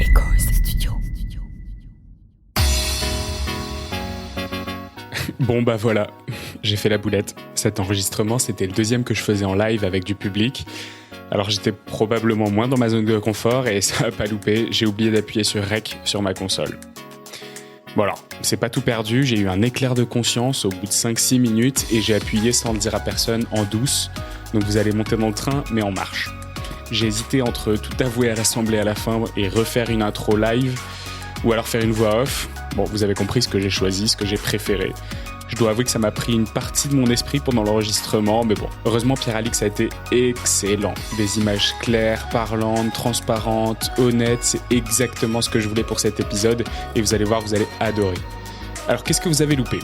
Echoes Studio. Bon bah voilà, j'ai fait la boulette. Cet enregistrement, c'était le deuxième que je faisais en live avec du public. Alors j'étais probablement moins dans ma zone de confort et ça a pas loupé, j'ai oublié d'appuyer sur REC sur ma console. Bon alors, c'est pas tout perdu, j'ai eu un éclair de conscience au bout de 5-6 minutes et j'ai appuyé sans le dire à personne, en douce. Donc vous allez monter dans le train, mais en marche. J'ai hésité entre tout avouer et rassembler à la fin et refaire une intro live, ou alors faire une voix off. Bon, vous avez compris ce que j'ai choisi, ce que j'ai préféré. Je dois avouer que ça m'a pris une partie de mon esprit pendant l'enregistrement, mais bon, heureusement Pierre-Alix a été excellent. Des images claires, parlantes, transparentes, honnêtes, c'est exactement ce que je voulais pour cet épisode, et vous allez voir, vous allez adorer. Alors qu'est-ce que vous avez loupé ?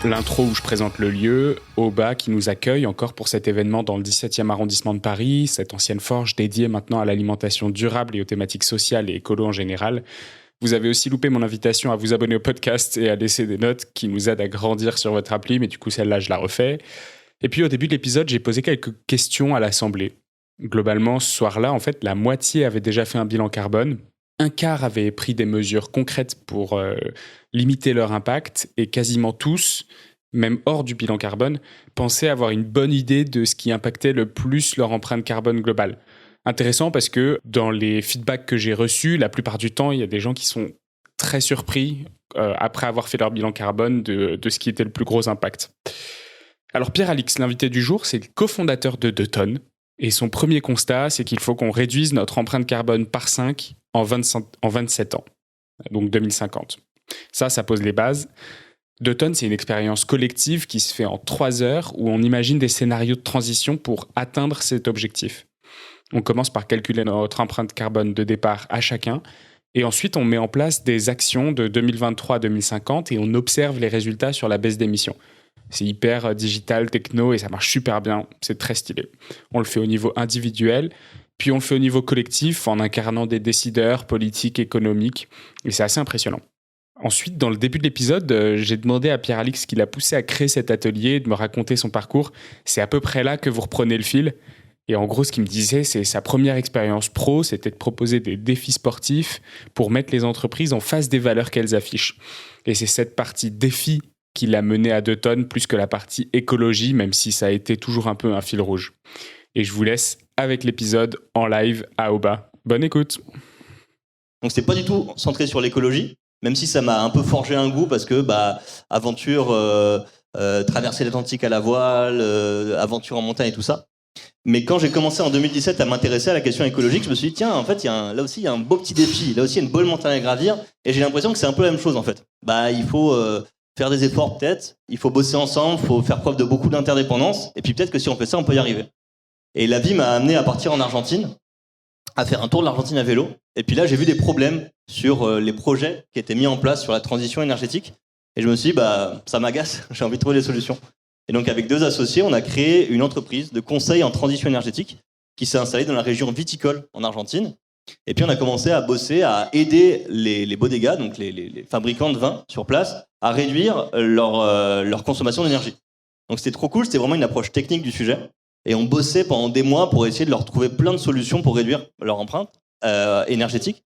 L'intro où je présente le lieu, Aubin qui nous accueille encore pour cet événement dans le 17e arrondissement de Paris, cette ancienne forge dédiée maintenant à l'alimentation durable et aux thématiques sociales et écolo en général. Vous avez aussi loupé mon invitation à vous abonner au podcast et à laisser des notes qui nous aident à grandir sur votre appli, mais du coup celle-là je la refais. Et puis au début de l'épisode, j'ai posé quelques questions à l'Assemblée. Globalement, ce soir-là, en fait, la moitié avait déjà fait un bilan carbone, un quart avait pris des mesures concrètes pour limiter leur impact, et quasiment tous, même hors du bilan carbone, pensaient avoir une bonne idée de ce qui impactait le plus leur empreinte carbone globale. Intéressant parce que dans les feedbacks que j'ai reçus, la plupart du temps, il y a des gens qui sont très surpris après avoir fait leur bilan carbone de ce qui était le plus gros impact. Alors Pierre-Alix, l'invité du jour, c'est le cofondateur de 2 tonnes. Et son premier constat, c'est qu'il faut qu'on réduise notre empreinte carbone par 5 en 27 ans, donc 2050. Ça pose les bases. 2 tonnes, c'est une expérience collective qui se fait en 3 heures où on imagine des scénarios de transition pour atteindre cet objectif. On commence par calculer notre empreinte carbone de départ à chacun et ensuite on met en place des actions de 2023 à 2050 et on observe les résultats sur la baisse d'émissions. C'est hyper digital, techno et ça marche super bien, c'est très stylé. On le fait au niveau individuel, puis on le fait au niveau collectif en incarnant des décideurs politiques, économiques et c'est assez impressionnant. Ensuite, dans le début de l'épisode, j'ai demandé à Pierre-Alix ce qui l'a poussé à créer cet atelier, de me raconter son parcours. C'est à peu près là que vous reprenez le fil. Et en gros, ce qu'il me disait, c'est sa première expérience pro, c'était de proposer des défis sportifs pour mettre les entreprises en face des valeurs qu'elles affichent. Et c'est cette partie défi qui l'a mené à 2 tonnes, plus que la partie écologie, même si ça a été toujours un peu un fil rouge. Et je vous laisse avec l'épisode en live à Aubin. Bonne écoute. Donc c'est pas du tout centré sur l'écologie, même si ça m'a un peu forgé un goût parce que aventure, traverser l'Atlantique à la voile, aventure en montagne et tout ça. Mais quand j'ai commencé en 2017 à m'intéresser à la question écologique, je me suis dit, tiens, en fait, là aussi, il y a un beau petit défi. Là aussi, il y a une bonne montagne à gravir. Et j'ai l'impression que c'est un peu la même chose, en fait. Il faut faire des efforts, peut-être. Il faut bosser ensemble. Il faut faire preuve de beaucoup d'interdépendance. Et puis peut-être que si on fait ça, on peut y arriver. Et la vie m'a amené à partir en Argentine, à faire un tour de l'Argentine à vélo. Et puis là, j'ai vu des problèmes sur les projets qui étaient mis en place sur la transition énergétique. Et je me suis dit, ça m'agace. J'ai envie de trouver des solutions. Et donc avec 2 associés, on a créé une entreprise de conseil en transition énergétique qui s'est installée dans la région viticole en Argentine. Et puis on a commencé à bosser, à aider les bodegas, donc les fabricants de vin sur place, à réduire leur consommation d'énergie. Donc c'était trop cool, c'était vraiment une approche technique du sujet. Et on bossait pendant des mois pour essayer de leur trouver plein de solutions pour réduire leur empreinte énergétique.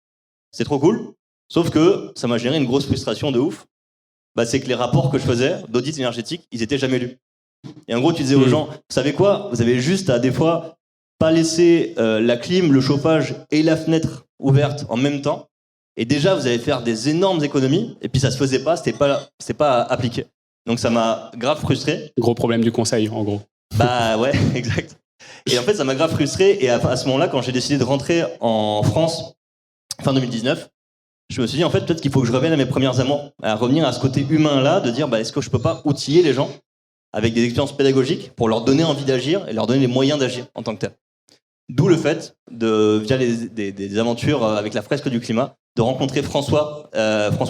C'est trop cool, sauf que ça m'a généré une grosse frustration de ouf. C'est que les rapports que je faisais d'audit énergétique, ils étaient jamais lus. Et en gros, tu disais aux gens, vous savez quoi ? Vous avez juste à, des fois, pas laisser la clim, le chauffage et la fenêtre ouverte en même temps. Et déjà, vous allez faire des énormes économies. Et puis, ça se faisait pas, c'était pas appliqué. Donc, ça m'a grave frustré. Gros problème du conseil, en gros. Ouais, exact. Et en fait, ça m'a grave frustré. Et à ce moment-là, quand j'ai décidé de rentrer en France, fin 2019, je me suis dit, en fait, peut-être qu'il faut que je revienne à mes premières amours, à revenir à ce côté humain-là, de dire, est-ce que je peux pas outiller les gens avec des expériences pédagogiques pour leur donner envie d'agir et leur donner les moyens d'agir en tant que tel. D'où le fait, via des aventures avec la fresque du climat, de rencontrer François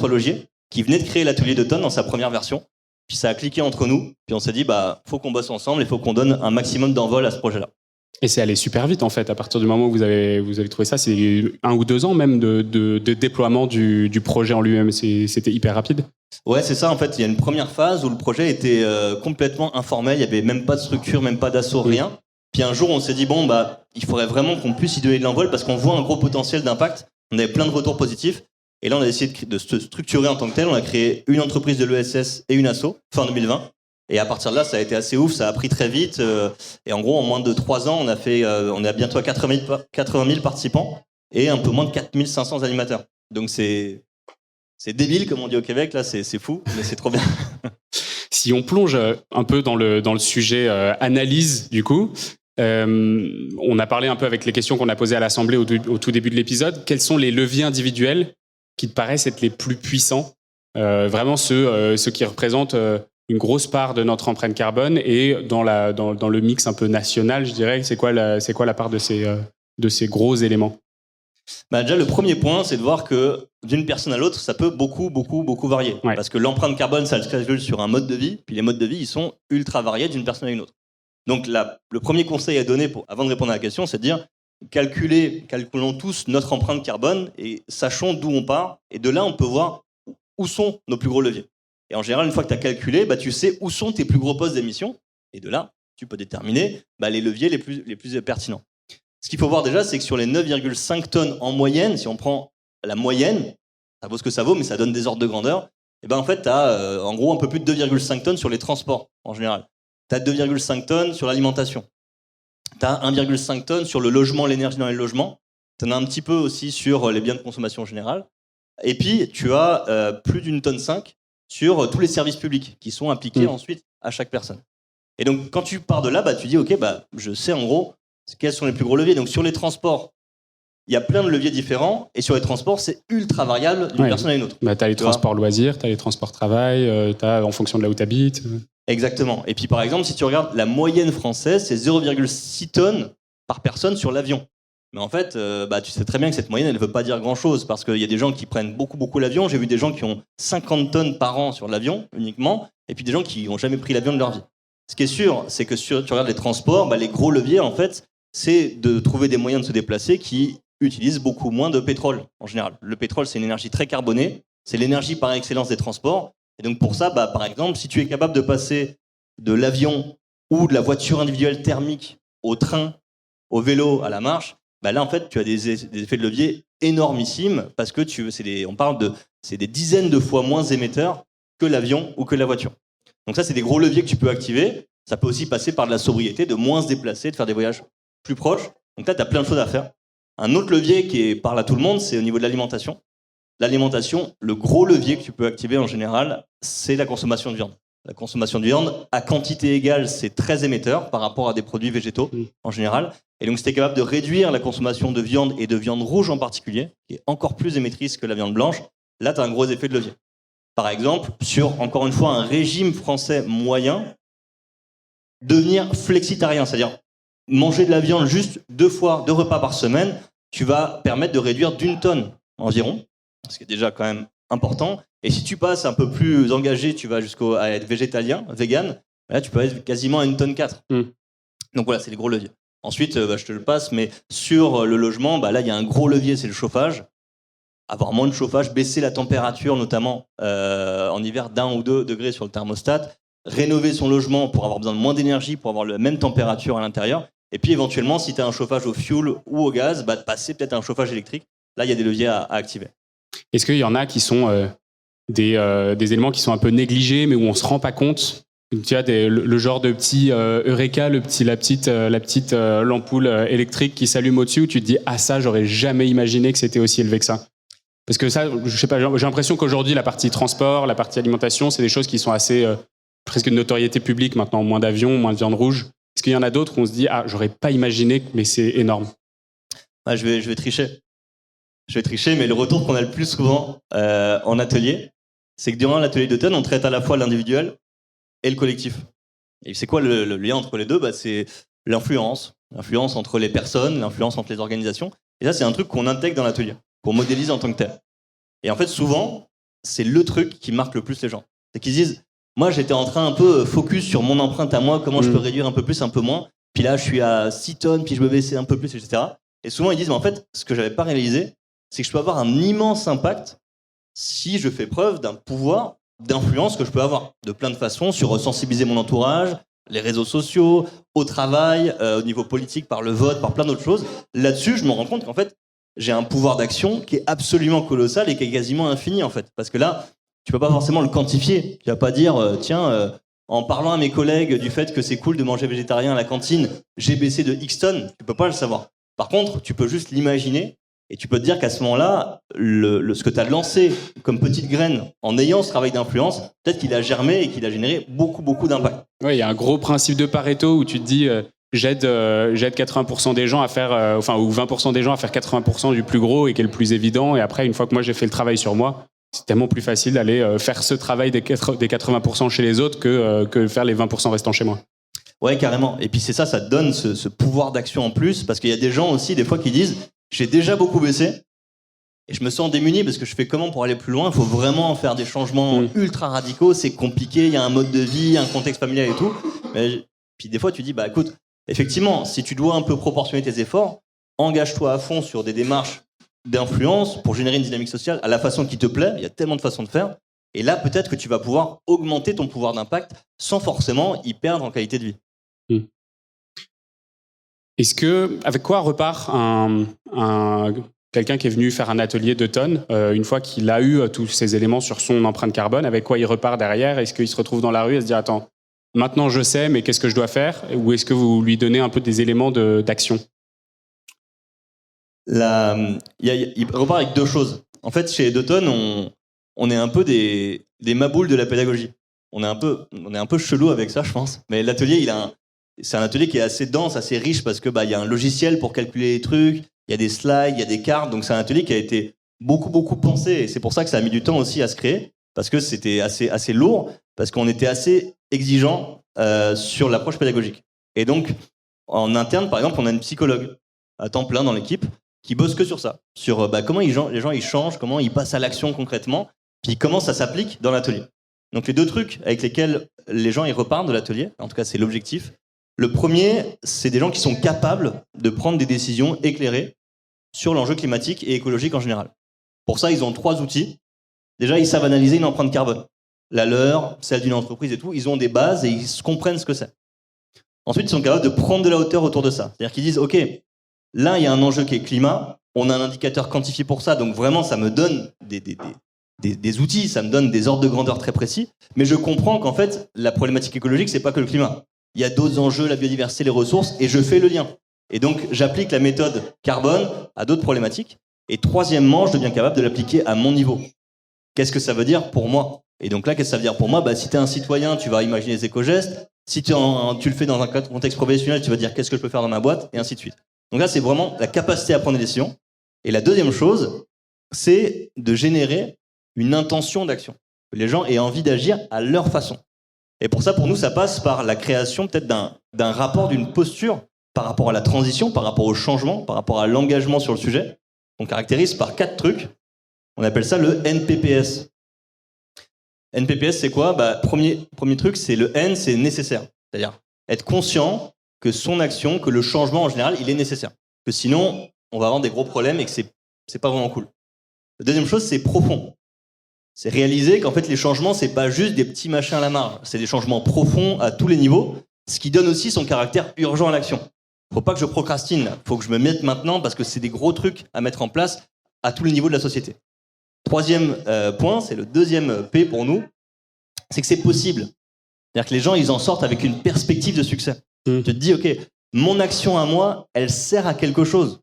Logier, qui venait de créer l'atelier 2 tonnes dans sa première version. Puis ça a cliqué entre nous, puis on s'est dit, faut qu'on bosse ensemble, il faut qu'on donne un maximum d'envol à ce projet-là. Et c'est allé super vite en fait, à partir du moment où vous avez trouvé ça, c'est 1 ou 2 ans même de déploiement du projet en lui-même, c'était hyper rapide. Ouais, c'est ça en fait, il y a une première phase où le projet était complètement informel, il n'y avait même pas de structure, même pas d'assaut, rien. Puis un jour on s'est dit, il faudrait vraiment qu'on puisse y donner de l'envol parce qu'on voit un gros potentiel d'impact On avait plein de retours positifs. Et là, on a essayé de se structurer en tant que tel. On a créé une entreprise de l'ESS et une asso fin 2020. Et à partir de là, ça a été assez ouf, ça a pris très vite. Et en gros, en moins de 3 ans, on a bientôt à 80 000 participants et un peu moins de 4 500 animateurs. Donc c'est débile, comme on dit au Québec, là, c'est fou, mais c'est trop bien. Si on plonge un peu dans le sujet analyse, du coup, on a parlé un peu avec les questions qu'on a posées à l'Assemblée au tout début de l'épisode. Quels sont les leviers individuels qui te paraissent être les plus puissants, vraiment ceux qui représentent une grosse part de notre empreinte carbone, et dans le mix un peu national, je dirais, c'est quoi la part de ces gros éléments? Déjà, le premier point, c'est de voir que d'une personne à l'autre, ça peut beaucoup varier. Ouais. Parce que l'empreinte carbone, ça se calcule sur un mode de vie, puis les modes de vie, ils sont ultra variés d'une personne à une autre. Donc le premier conseil à donner avant de répondre à la question, c'est de dire calculons tous notre empreinte carbone et sachons d'où on part. Et de là, on peut voir où sont nos plus gros leviers. Et en général, une fois que tu as calculé, tu sais où sont tes plus gros postes d'émission. Et de là, tu peux déterminer les leviers les plus pertinents. Ce qu'il faut voir déjà, c'est que sur les 9,5 tonnes en moyenne, si on prend la moyenne, ça vaut ce que ça vaut, mais ça donne des ordres de grandeur, et en fait, tu as en gros un peu plus de 2,5 tonnes sur les transports en général. Tu as 2,5 tonnes sur l'alimentation. Tu as 1,5 tonnes sur le logement, l'énergie dans les logements. Tu en as un petit peu aussi sur les biens de consommation générale. Et puis, tu as plus d'1,5 tonne sur tous les services publics qui sont appliqués ensuite à chaque personne. Et donc, quand tu pars de là, tu dis, OK, je sais en gros quels sont les plus gros leviers. Donc, sur les transports, il y a plein de leviers différents. Et sur les transports, c'est ultra variable d'une personne à une autre. Tu as les transports loisirs, tu as les transports travail, tu as en fonction de là où tu habites. Exactement. Et puis, par exemple, si tu regardes la moyenne française, c'est 0,6 tonnes par personne sur l'avion. Mais en fait, tu sais très bien que cette moyenne, elle ne veut pas dire grand-chose, parce qu'il y a des gens qui prennent beaucoup l'avion. J'ai vu des gens qui ont 50 tonnes par an sur l'avion uniquement, et puis des gens qui n'ont jamais pris l'avion de leur vie. Ce qui est sûr, c'est que si tu regardes les transports, les gros leviers, en fait, c'est de trouver des moyens de se déplacer qui utilisent beaucoup moins de pétrole, en général. Le pétrole, c'est une énergie très carbonée, c'est l'énergie par excellence des transports. Et donc pour ça, par exemple, si tu es capable de passer de l'avion ou de la voiture individuelle thermique au train, au vélo, à la marche, là, en fait, tu as des effets de levier énormissimes parce que c'est des dizaines de fois moins émetteurs que l'avion ou que la voiture. Donc ça, c'est des gros leviers que tu peux activer. Ça peut aussi passer par de la sobriété, de moins se déplacer, de faire des voyages plus proches. Donc là, tu as plein de choses à faire. Un autre levier qui parle à tout le monde, c'est au niveau de l'alimentation. L'alimentation, le gros levier que tu peux activer en général, c'est la consommation de viande. La consommation de viande, à quantité égale, c'est très émetteur par rapport à des produits végétaux en général. Et donc, si tu es capable de réduire la consommation de viande et de viande rouge en particulier, qui est encore plus émettrice que la viande blanche, là, tu as un gros effet de levier. Par exemple, sur, encore une fois, un régime français moyen, devenir flexitarien, c'est-à-dire manger de la viande juste 2 repas par semaine, tu vas permettre de réduire d'1 tonne environ, ce qui est déjà quand même important. Et si tu passes un peu plus engagé, tu vas jusqu'à être végétalien, vegan, là tu peux être quasiment à 1,4 tonne. Donc voilà, c'est les gros leviers. Ensuite, je te le passe, mais sur le logement, là il y a un gros levier, c'est le chauffage. Avoir moins de chauffage, baisser la température, notamment en hiver d'1 ou 2 degrés sur le thermostat, rénover son logement pour avoir besoin de moins d'énergie, pour avoir la même température à l'intérieur. Et puis éventuellement, si tu as un chauffage au fioul ou au gaz, de passer peut-être à un chauffage électrique. Là, il y a des leviers à activer. Est-ce qu'il y en a qui sont des éléments qui sont un peu négligés, mais où on se rend pas compte? Tu as le genre de petit Eureka, la petite l'ampoule électrique qui s'allume au-dessus, où tu te dis ça, j'aurais jamais imaginé que c'était aussi élevé que ça. Parce que ça, je sais pas, j'ai l'impression qu'aujourd'hui la partie transport, la partie alimentation, c'est des choses qui sont assez presque de notoriété publique maintenant, moins d'avions, moins de viande rouge. Est-ce qu'il y en a d'autres où on se dit j'aurais pas imaginé, mais c'est énorme? Je vais tricher. Mais le retour qu'on a le plus souvent en atelier, c'est que durant l'atelier d'automne, on traite à la fois l'individuel et le collectif. Et c'est quoi le lien entre les deux? C'est l'influence entre les personnes, l'influence entre les organisations. Et ça, c'est un truc qu'on intègre dans l'atelier, qu'on modélise en tant que tel. Et en fait, souvent, c'est le truc qui marque le plus les gens. C'est qu'ils disent, moi, j'étais en train un peu focus sur mon empreinte à moi, comment je peux réduire un peu plus, un peu moins. Puis là, je suis à 6 tonnes, puis je me baisser un peu plus, etc. Et souvent, ils disent, mais en fait, ce que j'avais pas réalisé, c'est que je peux avoir un immense impact si je fais preuve d'un pouvoir d'influence que je peux avoir de plein de façons sur sensibiliser mon entourage, les réseaux sociaux, au travail, au niveau politique, par le vote, par plein d'autres choses. Là-dessus, je me rends compte qu'en fait, j'ai un pouvoir d'action qui est absolument colossal et qui est quasiment infini en fait. Parce que là, tu peux pas forcément le quantifier. Tu vas pas dire, en parlant à mes collègues du fait que c'est cool de manger végétarien à la cantine, j'ai baissé de X tonnes. Tu peux pas le savoir. Par contre, tu peux juste l'imaginer et tu peux te dire qu'à ce moment-là, ce que tu as lancé comme petite graine en ayant ce travail d'influence, peut-être qu'il a germé et qu'il a généré beaucoup, beaucoup d'impact. Oui, il y a un gros principe de Pareto où tu te dis j'aide 80% des gens à faire, ou 20% des gens à faire 80% du plus gros et qui est le plus évident. Et après, une fois que moi j'ai fait le travail sur moi, c'est tellement plus facile d'aller faire ce travail des 80% chez les autres que faire les 20% restants chez moi. Ouais, carrément. Et puis c'est ça, ça te donne ce pouvoir d'action en plus, parce qu'il y a des gens aussi, des fois, qui disent j'ai déjà beaucoup baissé et je me sens démuni parce que je fais comment pour aller plus loin. Il faut vraiment faire des changements ultra radicaux, c'est compliqué, il y a un mode de vie, un contexte familial et tout. Mais puis des fois, tu dis bah écoute, effectivement, si tu dois un peu proportionner tes efforts, engage-toi à fond sur des démarches d'influence pour générer une dynamique sociale à la façon qui te plaît. Il y a tellement de façons de faire. Et là, peut-être que tu vas pouvoir augmenter ton pouvoir d'impact sans forcément y perdre en qualité de vie. Est-ce que, avec quoi repart quelqu'un qui est venu faire un atelier de tonnes, une fois qu'il a eu tous ces éléments sur son empreinte carbone, avec quoi il repart derrière? Est-ce qu'il se retrouve dans la rue et se dit attends, maintenant je sais, mais qu'est-ce que je dois faire? Ou est-ce que vous lui donnez un peu des éléments d'action? Il repart avec deux choses. En fait, chez Doton, on est un peu des maboules de la pédagogie. On est un peu chelou avec ça, je pense. Mais l'atelier, c'est un atelier qui est assez dense, assez riche, parce que il y a un logiciel pour calculer les trucs, il y a des slides, il y a des cartes. Donc c'est un atelier qui a été beaucoup, beaucoup pensé. Et c'est pour ça que ça a mis du temps aussi à se créer, parce que c'était assez lourd, parce qu'on était assez exigeant sur l'approche pédagogique. Et donc, en interne, par exemple, on a une psychologue à temps plein dans l'équipe qui bosse que sur ça, sur comment les gens ils changent, comment ils passent à l'action concrètement, puis comment ça s'applique dans l'atelier. Donc les deux trucs avec lesquels les gens ils repartent de l'atelier, en tout cas c'est l'objectif. Le premier, c'est des gens qui sont capables de prendre des décisions éclairées sur l'enjeu climatique et écologique en général. Pour ça, ils ont 3 outils. Déjà, ils savent analyser une empreinte carbone. La leur, celle d'une entreprise et tout, ils ont des bases et ils comprennent ce que c'est. Ensuite, ils sont capables de prendre de la hauteur autour de ça. C'est-à-dire qu'ils disent, OK, là, il y a un enjeu qui est climat, on a un indicateur quantifié pour ça, donc vraiment, ça me donne des outils, ça me donne des ordres de grandeur très précis, mais je comprends qu'en fait, la problématique écologique, c'est pas que le climat. Il y a d'autres enjeux, la biodiversité, les ressources, et je fais le lien. Et donc, j'applique la méthode carbone à d'autres problématiques. Et troisièmement, je deviens capable de l'appliquer à mon niveau. Qu'est-ce que ça veut dire pour moi? Et donc là, qu'est-ce que ça veut dire pour moi? Si tu es un citoyen, tu vas imaginer les éco-gestes. Si tu le fais dans un contexte professionnel, tu vas dire qu'est-ce que je peux faire dans ma boîte, et ainsi de suite. Donc là, c'est vraiment la capacité à prendre des décisions. Et la deuxième chose, c'est de générer une intention d'action. Que les gens aient envie d'agir à leur façon. Et pour ça, pour nous, ça passe par la création peut-être d'un rapport, d'une posture par rapport à la transition, par rapport au changement, par rapport à l'engagement sur le sujet. On caractérise par 4 trucs. On appelle ça le NPPS. NPPS, c'est quoi? Premier truc, c'est le N, c'est nécessaire. C'est-à-dire être conscient que son action, que le changement en général, il est nécessaire. Que sinon, on va avoir des gros problèmes et que c'est pas vraiment cool. La deuxième chose, c'est profond. C'est réaliser qu'en fait, les changements, c'est pas juste des petits machins à la marge. C'est des changements profonds à tous les niveaux, ce qui donne aussi son caractère urgent à l'action. Faut pas que je procrastine. Faut que je me mette maintenant parce que c'est des gros trucs à mettre en place à tous les niveaux de la société. Troisième point, c'est le deuxième P pour nous, c'est que c'est possible. C'est-à-dire que les gens, ils en sortent avec une perspective de succès. Tu te dis, OK, mon action à moi, elle sert à quelque chose.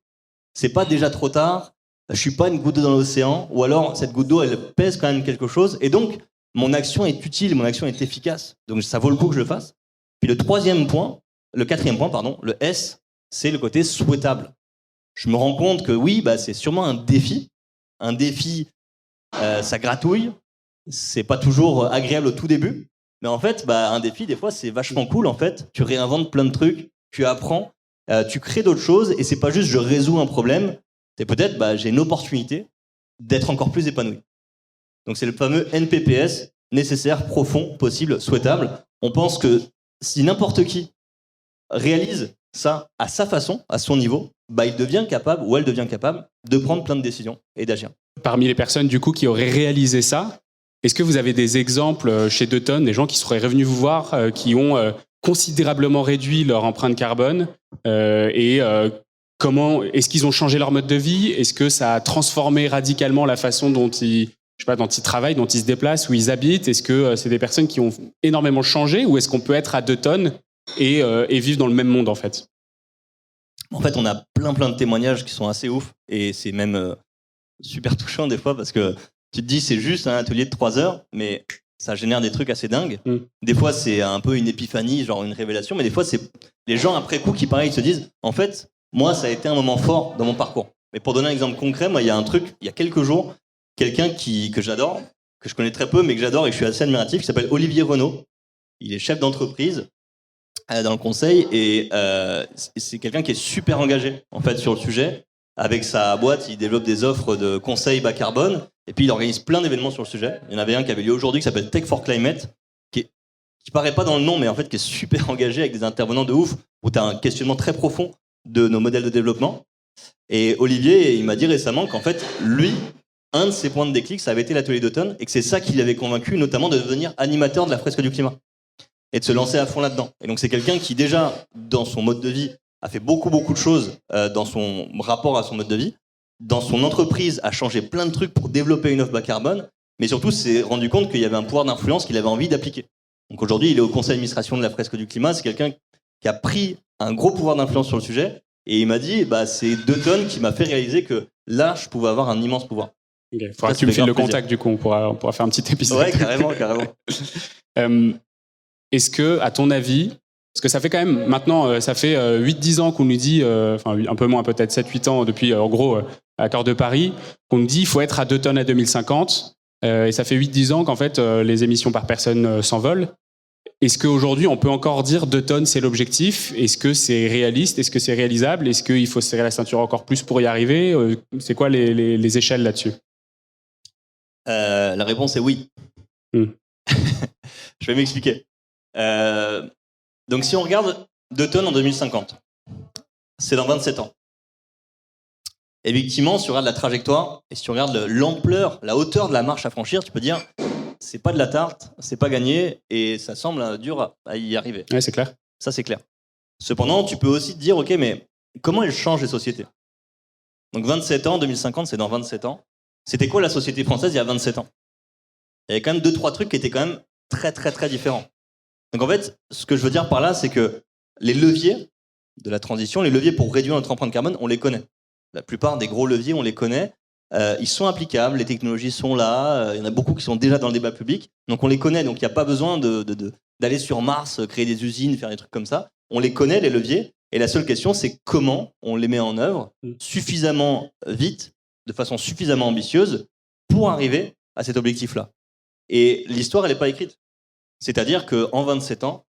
C'est pas déjà trop tard, je suis pas une goutte d'eau dans l'océan, ou alors cette goutte d'eau, elle pèse quand même quelque chose, et donc mon action est utile, mon action est efficace. Donc ça vaut le coup que je le fasse. Puis le quatrième point, le S, c'est le côté souhaitable. Je me rends compte que oui, c'est sûrement un défi. Un défi, ça gratouille, c'est pas toujours agréable au tout début, mais en fait, un défi, des fois, c'est vachement cool, en fait. Tu réinventes plein de trucs, tu apprends, tu crées d'autres choses, et c'est pas juste je résous un problème, c'est peut-être j'ai une opportunité d'être encore plus épanoui. Donc c'est le fameux NPPS, nécessaire, profond, possible, souhaitable. On pense que si n'importe qui réalise ça à sa façon, à son niveau, il devient capable, ou elle devient capable, de prendre plein de décisions et d'agir. Parmi les personnes, du coup, qui auraient réalisé ça, est-ce que vous avez des exemples chez Doton, des gens qui seraient revenus vous voir, qui ont considérablement réduit leur empreinte carbone et comment est-ce qu'ils ont changé leur mode de vie? Est-ce que ça a transformé radicalement la façon dont ils travaillent, dont ils se déplacent, où ils habitent? Est-ce que c'est des personnes qui ont énormément changé, ou est-ce qu'on peut être à 2 tonnes et vivre dans le même monde en fait? En fait, on a plein de témoignages qui sont assez ouf, et c'est même super touchant des fois, parce que tu te dis c'est juste un atelier de 3 heures, mais ça génère des trucs assez dingues. Des fois, c'est un peu une épiphanie, genre une révélation, mais des fois, c'est les gens après coup qui, pareil, se disent en fait, moi, ça a été un moment fort dans mon parcours. Mais pour donner un exemple concret, moi, il y a un truc, il y a quelques jours, quelqu'un que j'adore, que je connais très peu, mais que j'adore et que je suis assez admiratif, qui s'appelle Olivier Renaud. Il est chef d'entreprise dans le conseil, et c'est quelqu'un qui est super engagé en fait sur le sujet. Avec sa boîte, il développe des offres de conseils bas carbone, et puis il organise plein d'événements sur le sujet. Il y en avait un qui avait lieu aujourd'hui qui s'appelle Tech for Climate, qui paraît pas dans le nom, mais en fait qui est super engagé avec des intervenants de ouf, où tu as un questionnement très profond de nos modèles de développement. Et Olivier, il m'a dit récemment qu'en fait, lui, un de ses points de déclic, ça avait été l'atelier d'automne, et que c'est ça qui l'avait convaincu, notamment de devenir animateur de la fresque du climat, et de se lancer à fond là-dedans. Et donc c'est quelqu'un qui déjà, dans son mode de vie, a fait beaucoup de choses dans son rapport à son mode de vie. Dans son entreprise, a changé plein de trucs pour développer une offre bas carbone, mais surtout s'est rendu compte qu'il y avait un pouvoir d'influence qu'il avait envie d'appliquer. Donc aujourd'hui, il est au conseil d'administration de la fresque du climat. C'est quelqu'un qui a pris un gros pouvoir d'influence sur le sujet, et il m'a dit c'est 2 tonnes qui m'a fait réaliser que là, je pouvais avoir un immense pouvoir. Okay. Faudra que tu me files le contact, du coup, on pourra faire un petit épisode. Ouais, carrément. Est-ce que, à ton avis, parce que ça fait quand même, maintenant, ça fait 8-10 ans qu'on nous dit, enfin un peu moins, peut-être 7-8 ans, depuis en gros l'accord de Paris, qu'on nous dit il faut être à 2 tonnes à 2050, et ça fait 8-10 ans qu'en fait les émissions par personne s'envolent. Est-ce qu'aujourd'hui on peut encore dire 2 tonnes c'est l'objectif? Est-ce que c'est réaliste? Est-ce que c'est réalisable? Est-ce qu'il faut se serrer la ceinture encore plus pour y arriver? C'est quoi les échelles là-dessus? La réponse est oui. Je vais m'expliquer. Donc si on regarde 2 tonnes en 2050, c'est dans 27 ans. Effectivement, si tu regardes la trajectoire et si tu regardes l'ampleur, la hauteur de la marche à franchir, tu peux dire c'est pas de la tarte, c'est pas gagné, et ça semble dur à y arriver. Ouais, c'est clair. Ça, c'est clair. Cependant, tu peux aussi te dire ok, mais comment elles changent les sociétés? Donc 27 ans, 2050, c'est dans 27 ans. C'était quoi la société française il y a 27 ans? Il y avait quand même 2-3 trucs qui étaient quand même très différents. Donc en fait, ce que je veux dire par là, c'est que les leviers de la transition, les leviers pour réduire notre empreinte carbone, on les connaît. La plupart des gros leviers, on les connaît. Ils sont applicables, les technologies sont là. Il y en a beaucoup qui sont déjà dans le débat public. Donc on les connaît. Donc il n'y a pas besoin d'aller sur Mars, créer des usines, faire des trucs comme ça. On les connaît, les leviers. Et la seule question, c'est comment on les met en œuvre suffisamment vite, de façon suffisamment ambitieuse, pour arriver à cet objectif-là. Et l'histoire, elle n'est pas écrite. C'est-à-dire qu'en 27 ans,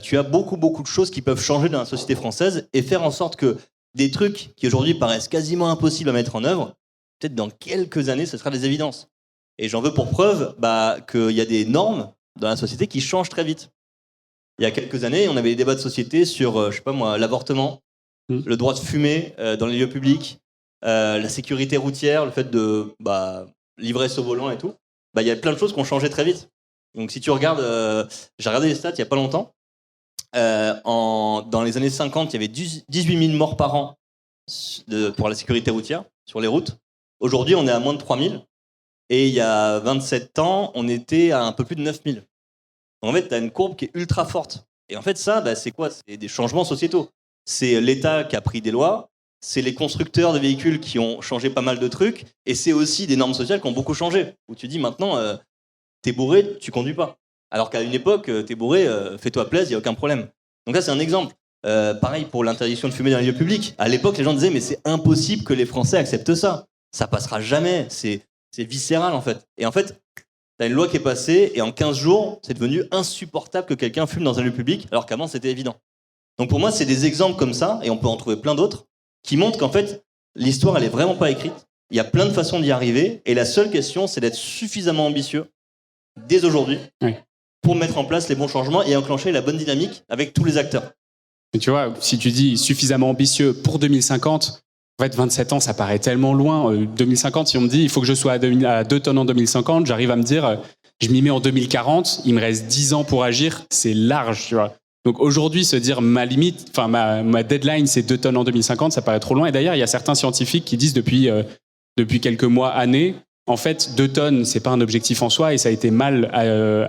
tu as beaucoup de choses qui peuvent changer dans la société française et faire en sorte que des trucs qui aujourd'hui paraissent quasiment impossibles à mettre en œuvre, peut-être dans quelques années, ce sera des évidences. Et j'en veux pour preuve qu'il y a des normes dans la société qui changent très vite. Il y a quelques années, on avait des débats de société sur, l'avortement, le droit de fumer dans les lieux publics, la sécurité routière, le fait de l'ivresse au volant et tout. Il y a plein de choses qui ont changé très vite. Donc si tu regardes, j'ai regardé les stats il n'y a pas longtemps, dans les années 50, il y avait 18 000 morts par an pour la sécurité routière sur les routes. Aujourd'hui, on est à moins de 3 000. Et il y a 27 ans, on était à un peu plus de 9 000. Donc en fait, tu as une courbe qui est ultra forte. Et en fait, ça, c'est quoi? C'est des changements sociétaux. C'est l'État qui a pris des lois, c'est les constructeurs de véhicules qui ont changé pas mal de trucs, et c'est aussi des normes sociales qui ont beaucoup changé. Où tu dis maintenant, t'es bourré, tu conduis pas. Alors qu'à une époque, t'es bourré, fais-toi plaisir, il n'y a aucun problème. Donc là, c'est un exemple. Pareil pour l'interdiction de fumer dans les lieux publics. À l'époque, les gens disaient, mais c'est impossible que les Français acceptent ça. Ça passera jamais. C'est viscéral, en fait. Et en fait, t'as une loi qui est passée, et en 15 jours, c'est devenu insupportable que quelqu'un fume dans un lieu public, alors qu'avant, c'était évident. Donc pour moi, c'est des exemples comme ça, et on peut en trouver plein d'autres, qui montrent qu'en fait, l'histoire, elle est vraiment pas écrite. Il y a plein de façons d'y arriver, et la seule question, c'est d'être suffisamment ambitieux, dès aujourd'hui, pour mettre en place les bons changements et enclencher la bonne dynamique avec tous les acteurs. Et tu vois, si tu dis suffisamment ambitieux pour 2050, en fait, 27 ans, ça paraît tellement loin. 2050, si on me dit il faut que je sois à 2 tonnes en 2050, j'arrive à me dire je m'y mets en 2040, il me reste 10 ans pour agir, c'est large, tu vois. Donc aujourd'hui, se dire ma limite, enfin ma deadline, c'est 2 tonnes en 2050, ça paraît trop loin. Et d'ailleurs, il y a certains scientifiques qui disent depuis quelques mois, années, en fait, 2 tonnes, c'est pas un objectif en soi et ça a été mal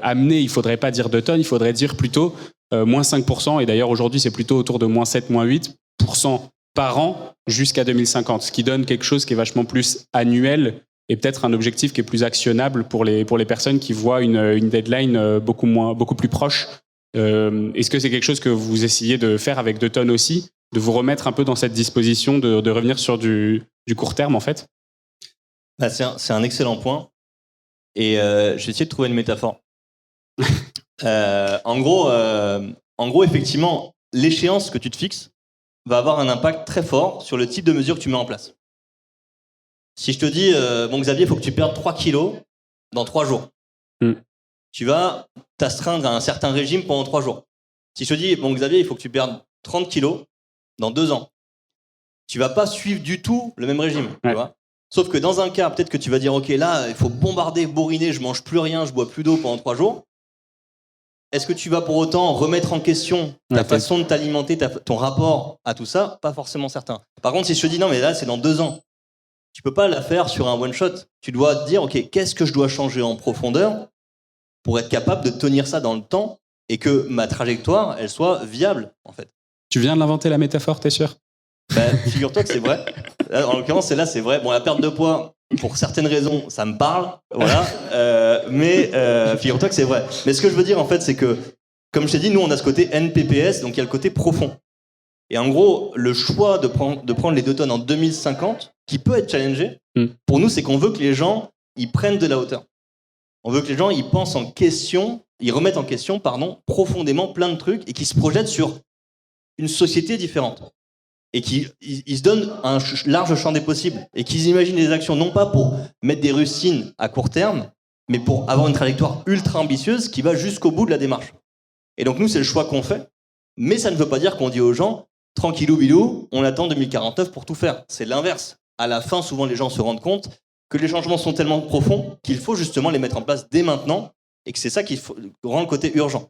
amené. Il faudrait pas dire 2 tonnes, il faudrait dire plutôt moins 5%. Et d'ailleurs, aujourd'hui, c'est plutôt autour de moins 7, moins 8% par an jusqu'à 2050, ce qui donne quelque chose qui est vachement plus annuel et peut-être un objectif qui est plus actionnable pour les personnes qui voient une deadline beaucoup plus proche. Est-ce que c'est quelque chose que vous essayez de faire avec 2 tonnes aussi, de vous remettre un peu dans cette disposition de revenir sur du court terme en fait? Bah, c'est un excellent point. Et je vais essayer de trouver une métaphore. En gros, effectivement, l'échéance que tu te fixes va avoir un impact très fort sur le type de mesure que tu mets en place. Si je te dis, bon Xavier, il faut que tu perdes 3 kilos dans 3 jours. Tu vas t'astreindre à un certain régime pendant 3 jours. Si je te dis, bon Xavier, il faut que tu perdes 30 kilos dans 2 ans, tu vas pas suivre du tout le même régime. Tu vois. Sauf que dans un cas, peut-être que tu vas dire, ok, là, il faut bombarder, bourriner, je mange plus rien, je bois plus d'eau pendant 3 jours. Est-ce que tu vas pour autant remettre en question ta façon de t'alimenter, ton rapport à tout ça? Pas forcément certain. Par contre, si je te dis, non, mais là, c'est dans 2 ans, tu peux pas la faire sur un one-shot. Tu dois te dire, ok, qu'est-ce que je dois changer en profondeur pour être capable de tenir ça dans le temps et que ma trajectoire, elle soit viable, en fait. Tu viens de l'inventer, la métaphore, t'es sûr? Figure-toi que c'est vrai. Là, en l'occurrence, celle-là, c'est vrai. Bon, la perte de poids, pour certaines raisons, ça me parle. Voilà. Mais figure-toi que c'est vrai. Mais ce que je veux dire, en fait, c'est que, comme je t'ai dit, nous, on a ce côté NPPS, donc il y a le côté profond. Et en gros, le choix de prendre les 2 tonnes en 2050, qui peut être challengé, pour nous, c'est qu'on veut que les gens, ils prennent de la hauteur. On veut que les gens, ils pensent en question, ils remettent en question, profondément plein de trucs et qu'ils se projettent sur une société différente. Et qu'ils se donnent un large champ des possibles. Et qu'ils imaginent des actions, non pas pour mettre des rustines à court terme, mais pour avoir une trajectoire ultra ambitieuse qui va jusqu'au bout de la démarche. Et donc nous, c'est le choix qu'on fait. Mais ça ne veut pas dire qu'on dit aux gens, tranquillou bilou, on attend 2049 pour tout faire. C'est l'inverse. À la fin, souvent, les gens se rendent compte que les changements sont tellement profonds qu'il faut justement les mettre en place dès maintenant et que c'est ça qui rend le côté urgent.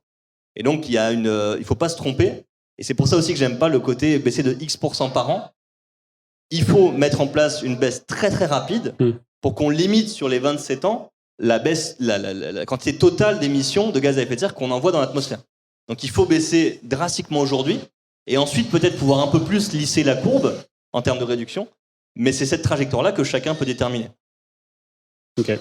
Et donc, il ne faut pas se tromper. Et c'est pour ça aussi que j'aime pas le côté baisser de X% par an. Il faut mettre en place une baisse très très rapide pour qu'on limite sur les 27 ans la quantité totale d'émissions de gaz à effet de serre qu'on envoie dans l'atmosphère. Donc il faut baisser drastiquement aujourd'hui et ensuite peut-être pouvoir un peu plus lisser la courbe en termes de réduction. Mais c'est cette trajectoire-là que chacun peut déterminer. Ok.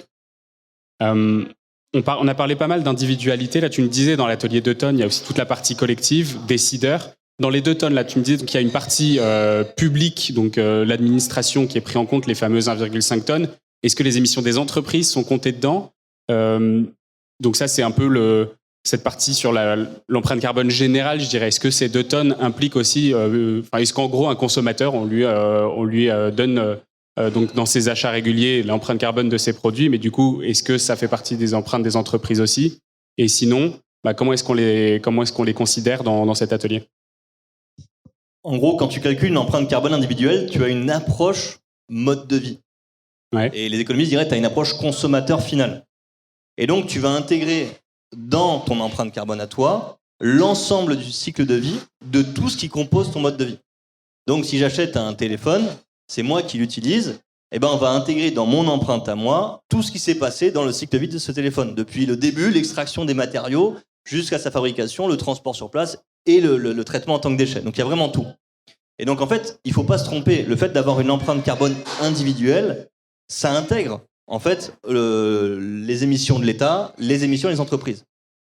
On a parlé pas mal d'individualité. Là, tu me disais, dans l'atelier 2 tonnes, il y a aussi toute la partie collective, décideur. Dans les 2 tonnes, là, tu me disais qu'il y a une partie publique, donc l'administration qui est pris en compte, les fameuses 1,5 tonnes. Est-ce que les émissions des entreprises sont comptées dedans? Donc ça, c'est un peu cette partie sur l'empreinte carbone générale, je dirais. Est-ce que ces 2 tonnes impliquent aussi... est-ce qu'en gros, un consommateur, on lui donne... donc dans ses achats réguliers, l'empreinte carbone de ses produits, mais du coup, est-ce que ça fait partie des empreintes des entreprises aussi? Et sinon, comment est-ce qu'on les considère dans cet atelier? En gros, quand tu calcules une empreinte carbone individuelle, tu as une approche mode de vie. Ouais. Et les économistes diraient que tu as une approche consommateur final. Et donc, tu vas intégrer dans ton empreinte carbone à toi l'ensemble du cycle de vie de tout ce qui compose ton mode de vie. Donc, si j'achète un téléphone, c'est moi qui l'utilise, on va intégrer dans mon empreinte à moi tout ce qui s'est passé dans le cycle de vie de ce téléphone. Depuis le début, l'extraction des matériaux, jusqu'à sa fabrication, le transport sur place et le traitement en tant que déchet. Donc il y a vraiment tout. Et donc en fait, il ne faut pas se tromper. Le fait d'avoir une empreinte carbone individuelle, ça intègre en fait les émissions de l'État, les émissions des entreprises.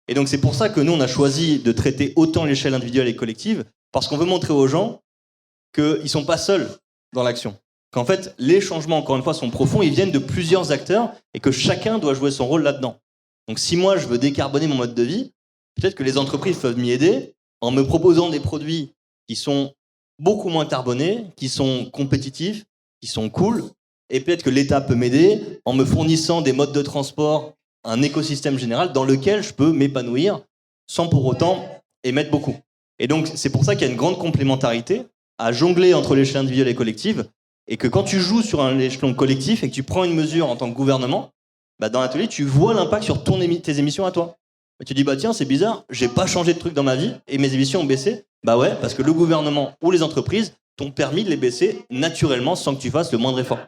Et donc c'est pour ça que nous, on a choisi de traiter autant l'échelle individuelle et collective, parce qu'on veut montrer aux gens qu'ils ne sont pas seuls dans l'action. Qu'en fait, les changements, encore une fois, sont profonds, ils viennent de plusieurs acteurs et que chacun doit jouer son rôle là-dedans. Donc si moi, je veux décarboner mon mode de vie, peut-être que les entreprises peuvent m'y aider en me proposant des produits qui sont beaucoup moins carbonés, qui sont compétitifs, qui sont cool, et peut-être que l'État peut m'aider en me fournissant des modes de transport, un écosystème général dans lequel je peux m'épanouir sans pour autant émettre beaucoup. Et donc, c'est pour ça qu'il y a une grande complémentarité à jongler entre l'échelle individuelle et collective, et que quand tu joues sur un échelon collectif et que tu prends une mesure en tant que gouvernement, dans l'atelier, tu vois l'impact sur tes émissions à toi. Et tu dis, bah tiens, c'est bizarre, j'ai pas changé de truc dans ma vie et mes émissions ont baissé. Bah ouais, parce que le gouvernement ou les entreprises t'ont permis de les baisser naturellement sans que tu fasses le moindre effort.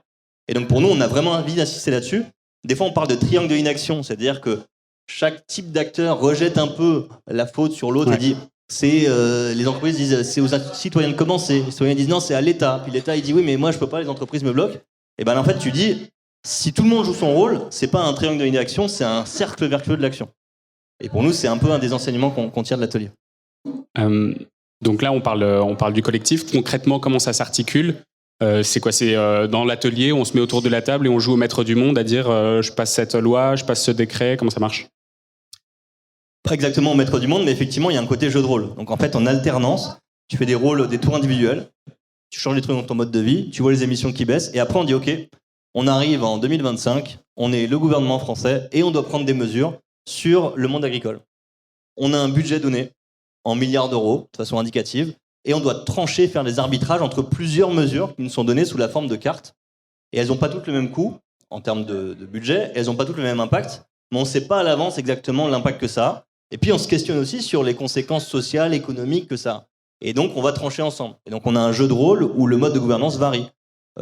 Et donc pour nous, on a vraiment envie d'insister là-dessus. Des fois, on parle de triangle de l'inaction, c'est-à-dire que chaque type d'acteur rejette un peu la faute sur l'autre et dit, les entreprises disent, c'est aux citoyens de commencer. Les citoyens disent, non, c'est à l'État. Puis l'État, il dit, oui, mais moi, je peux pas, les entreprises me bloquent. Et ben en fait, tu dis, si tout le monde joue son rôle, c'est pas un triangle de l'inaction, c'est un cercle vertueux de l'action. Et pour nous, c'est un peu un des enseignements qu'on tire de l'atelier. Donc là, on parle du collectif. Concrètement, comment ça s'articule ? C'est quoi ? C'est dans l'atelier, on se met autour de la table et on joue au maître du monde à dire je passe cette loi, je passe ce décret, comment ça marche ? Pas exactement au maître du monde, mais effectivement, il y a un côté jeu de rôle. Donc en fait, en alternance, tu fais des rôles, des tours individuels, tu changes des trucs dans ton mode de vie, tu vois les émissions qui baissent, et après on dit ok, on arrive en 2025, on est le gouvernement français et on doit prendre des mesures sur le monde agricole. On a un budget donné en milliards d'euros, de façon indicative, et on doit trancher, faire des arbitrages entre plusieurs mesures qui nous sont données sous la forme de cartes. Et elles n'ont pas toutes le même coût en termes de budget, elles n'ont pas toutes le même impact, mais on ne sait pas à l'avance exactement l'impact que ça a. Et puis on se questionne aussi sur les conséquences sociales, économiques que ça a. Et donc on va trancher ensemble. Et donc on a un jeu de rôle où le mode de gouvernance varie.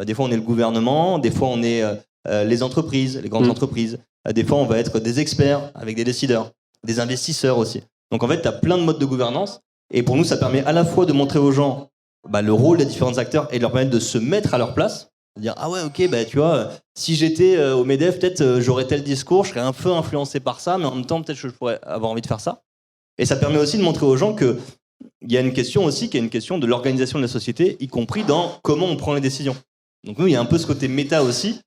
Des fois on est le gouvernement, des fois on est les entreprises, les grandes entreprises. Des fois on va être des experts avec des décideurs, des investisseurs aussi. Donc en fait tu as plein de modes de gouvernance. Et pour nous ça permet à la fois de montrer aux gens le rôle des différents acteurs et de leur permettre de se mettre à leur place. De dire ah ouais ok tu vois si j'étais au MEDEF peut-être j'aurais tel discours, je serais un peu influencé par ça, mais en même temps peut-être je pourrais avoir envie de faire ça. Et ça permet aussi de montrer aux gens que il y a une question aussi qui est une question de l'organisation de la société, y compris dans comment on prend les décisions. Donc nous il y a un peu ce côté méta aussi.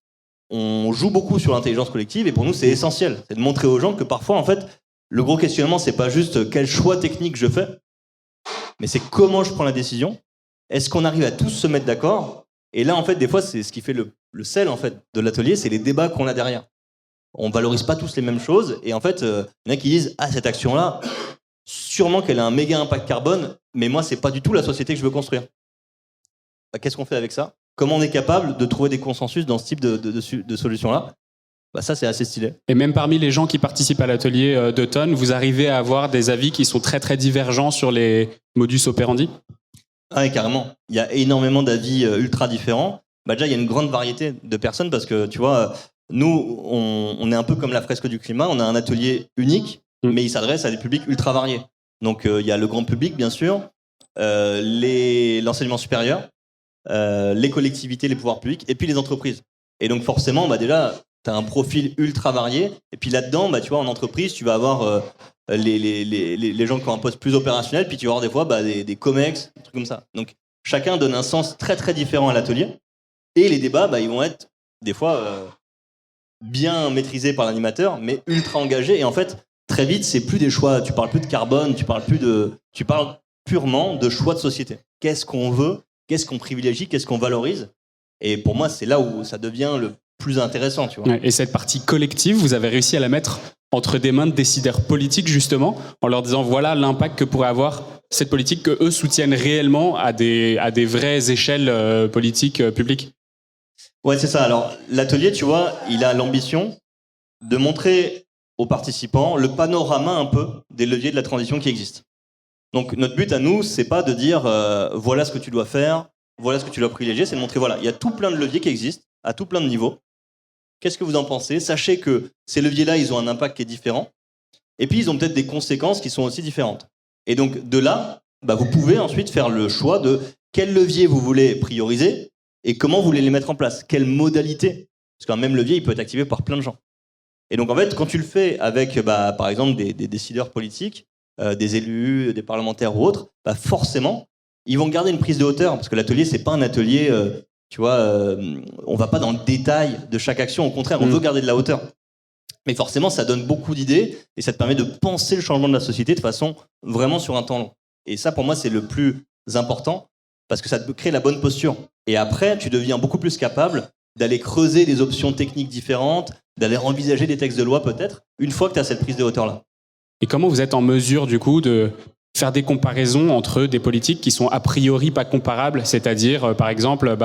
On joue beaucoup sur l'intelligence collective et pour nous c'est essentiel, c'est de montrer aux gens que parfois en fait le gros questionnement c'est pas juste quel choix technique je fais, mais c'est comment je prends la décision. Est-ce qu'on arrive à tous se mettre d'accord? Et là, en fait, des fois, c'est ce qui fait le sel en fait, de l'atelier, c'est les débats qu'on a derrière. On valorise pas tous les mêmes choses. Et en fait, il y en a qui disent « Ah, cette action-là, sûrement qu'elle a un méga impact carbone, mais moi, c'est pas du tout la société que je veux construire. » Qu'est-ce qu'on fait avec ça? Comment on est capable de trouver des consensus dans ce type de solution-là? Ça, c'est assez stylé. Et même parmi les gens qui participent à l'atelier d'automne, vous arrivez à avoir des avis qui sont très, très divergents sur les modus operandi? Ah oui, carrément. Il y a énormément d'avis ultra différents. Déjà, il y a une grande variété de personnes parce que, tu vois, nous, on est un peu comme la fresque du climat. On a un atelier unique, mais il s'adresse à des publics ultra variés. Donc, il y a le grand public, bien sûr, l'enseignement supérieur, les collectivités, les pouvoirs publics, et puis les entreprises. Et donc, forcément, déjà, tu as un profil ultra varié. Et puis là-dedans, tu vois, en entreprise, tu vas avoir les gens qui ont un poste plus opérationnel, puis tu vas avoir des fois des comex, des trucs comme ça. Donc chacun donne un sens très très différent à l'atelier. Et les débats, ils vont être des fois bien maîtrisés par l'animateur, mais ultra engagés. Et en fait, très vite, c'est plus des choix. Tu parles plus de carbone, tu parles purement de choix de société. Qu'est-ce qu'on veut? Qu'est-ce qu'on privilégie? Qu'est-ce qu'on valorise? Et pour moi, c'est là où ça devient le plus intéressant, tu vois. Et cette partie collective, vous avez réussi à la mettre entre des mains de décideurs politiques, justement, en leur disant voilà l'impact que pourrait avoir cette politique que eux soutiennent réellement à des vraies échelles politiques publiques. Ouais, c'est ça. Alors, l'atelier, tu vois, il a l'ambition de montrer aux participants le panorama un peu des leviers de la transition qui existent. Donc, notre but à nous, c'est pas de dire voilà ce que tu dois faire, voilà ce que tu dois privilégier, c'est de montrer voilà, il y a tout plein de leviers qui existent à tout plein de niveaux. Qu'est-ce que vous en pensez? Sachez que ces leviers-là, ils ont un impact qui est différent. Et puis, ils ont peut-être des conséquences qui sont aussi différentes. Et donc, de là, vous pouvez ensuite faire le choix de quel levier vous voulez prioriser et comment vous voulez les mettre en place. Quelle modalité? Parce qu'un même levier, il peut être activé par plein de gens. Et donc, en fait, quand tu le fais avec, par exemple, des décideurs politiques, des élus, des parlementaires ou autres, forcément, ils vont garder une prise de hauteur. Parce que l'atelier, c'est pas un atelier... tu vois, on va pas dans le détail de chaque action. Au contraire, on veut garder de la hauteur. Mais forcément, ça donne beaucoup d'idées et ça te permet de penser le changement de la société de façon vraiment sur un temps long. Et ça, pour moi, c'est le plus important parce que ça te crée la bonne posture. Et après, tu deviens beaucoup plus capable d'aller creuser des options techniques différentes, d'aller envisager des textes de loi peut-être, une fois que tu as cette prise de hauteur-là. Et comment vous êtes en mesure, du coup, de faire des comparaisons entre des politiques qui sont a priori pas comparables, c'est-à-dire, par exemple,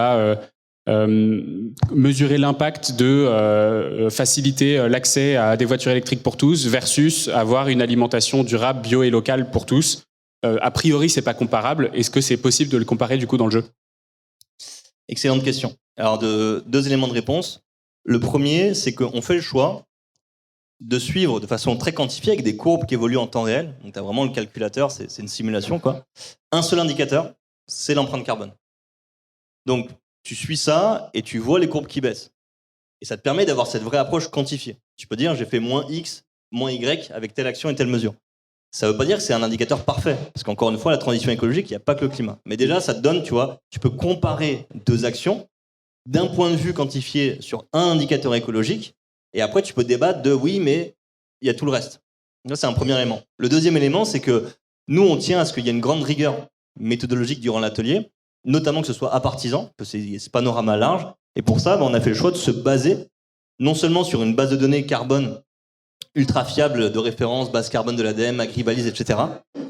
mesurer l'impact de faciliter l'accès à des voitures électriques pour tous versus avoir une alimentation durable, bio et locale pour tous. A priori, c'est pas comparable. Est-ce que c'est possible de le comparer du coup dans le jeu ? Excellente question. Alors, deux éléments de réponse. Le premier, c'est qu'on fait le choix de suivre de façon très quantifiée avec des courbes qui évoluent en temps réel. Donc, tu as vraiment le calculateur, c'est une simulation, quoi. Un seul indicateur, c'est l'empreinte carbone. Donc, tu suis ça et tu vois les courbes qui baissent. Et ça te permet d'avoir cette vraie approche quantifiée. Tu peux dire, j'ai fait moins X, moins Y avec telle action et telle mesure. Ça ne veut pas dire que c'est un indicateur parfait. Parce qu'encore une fois, la transition écologique, il n'y a pas que le climat. Mais déjà, ça te donne, tu vois, tu peux comparer deux actions d'un point de vue quantifié sur un indicateur écologique. Et après, tu peux débattre de oui, mais il y a tout le reste. Ça, c'est un premier élément. Le deuxième élément, c'est que nous, on tient à ce qu'il y ait une grande rigueur méthodologique durant l'atelier, notamment que ce soit apartisan, que c'est ce panorama large. Et pour ça, on a fait le choix de se baser non seulement sur une base de données carbone ultra fiable de référence, base carbone de l'ADEME, Agribalise, etc.,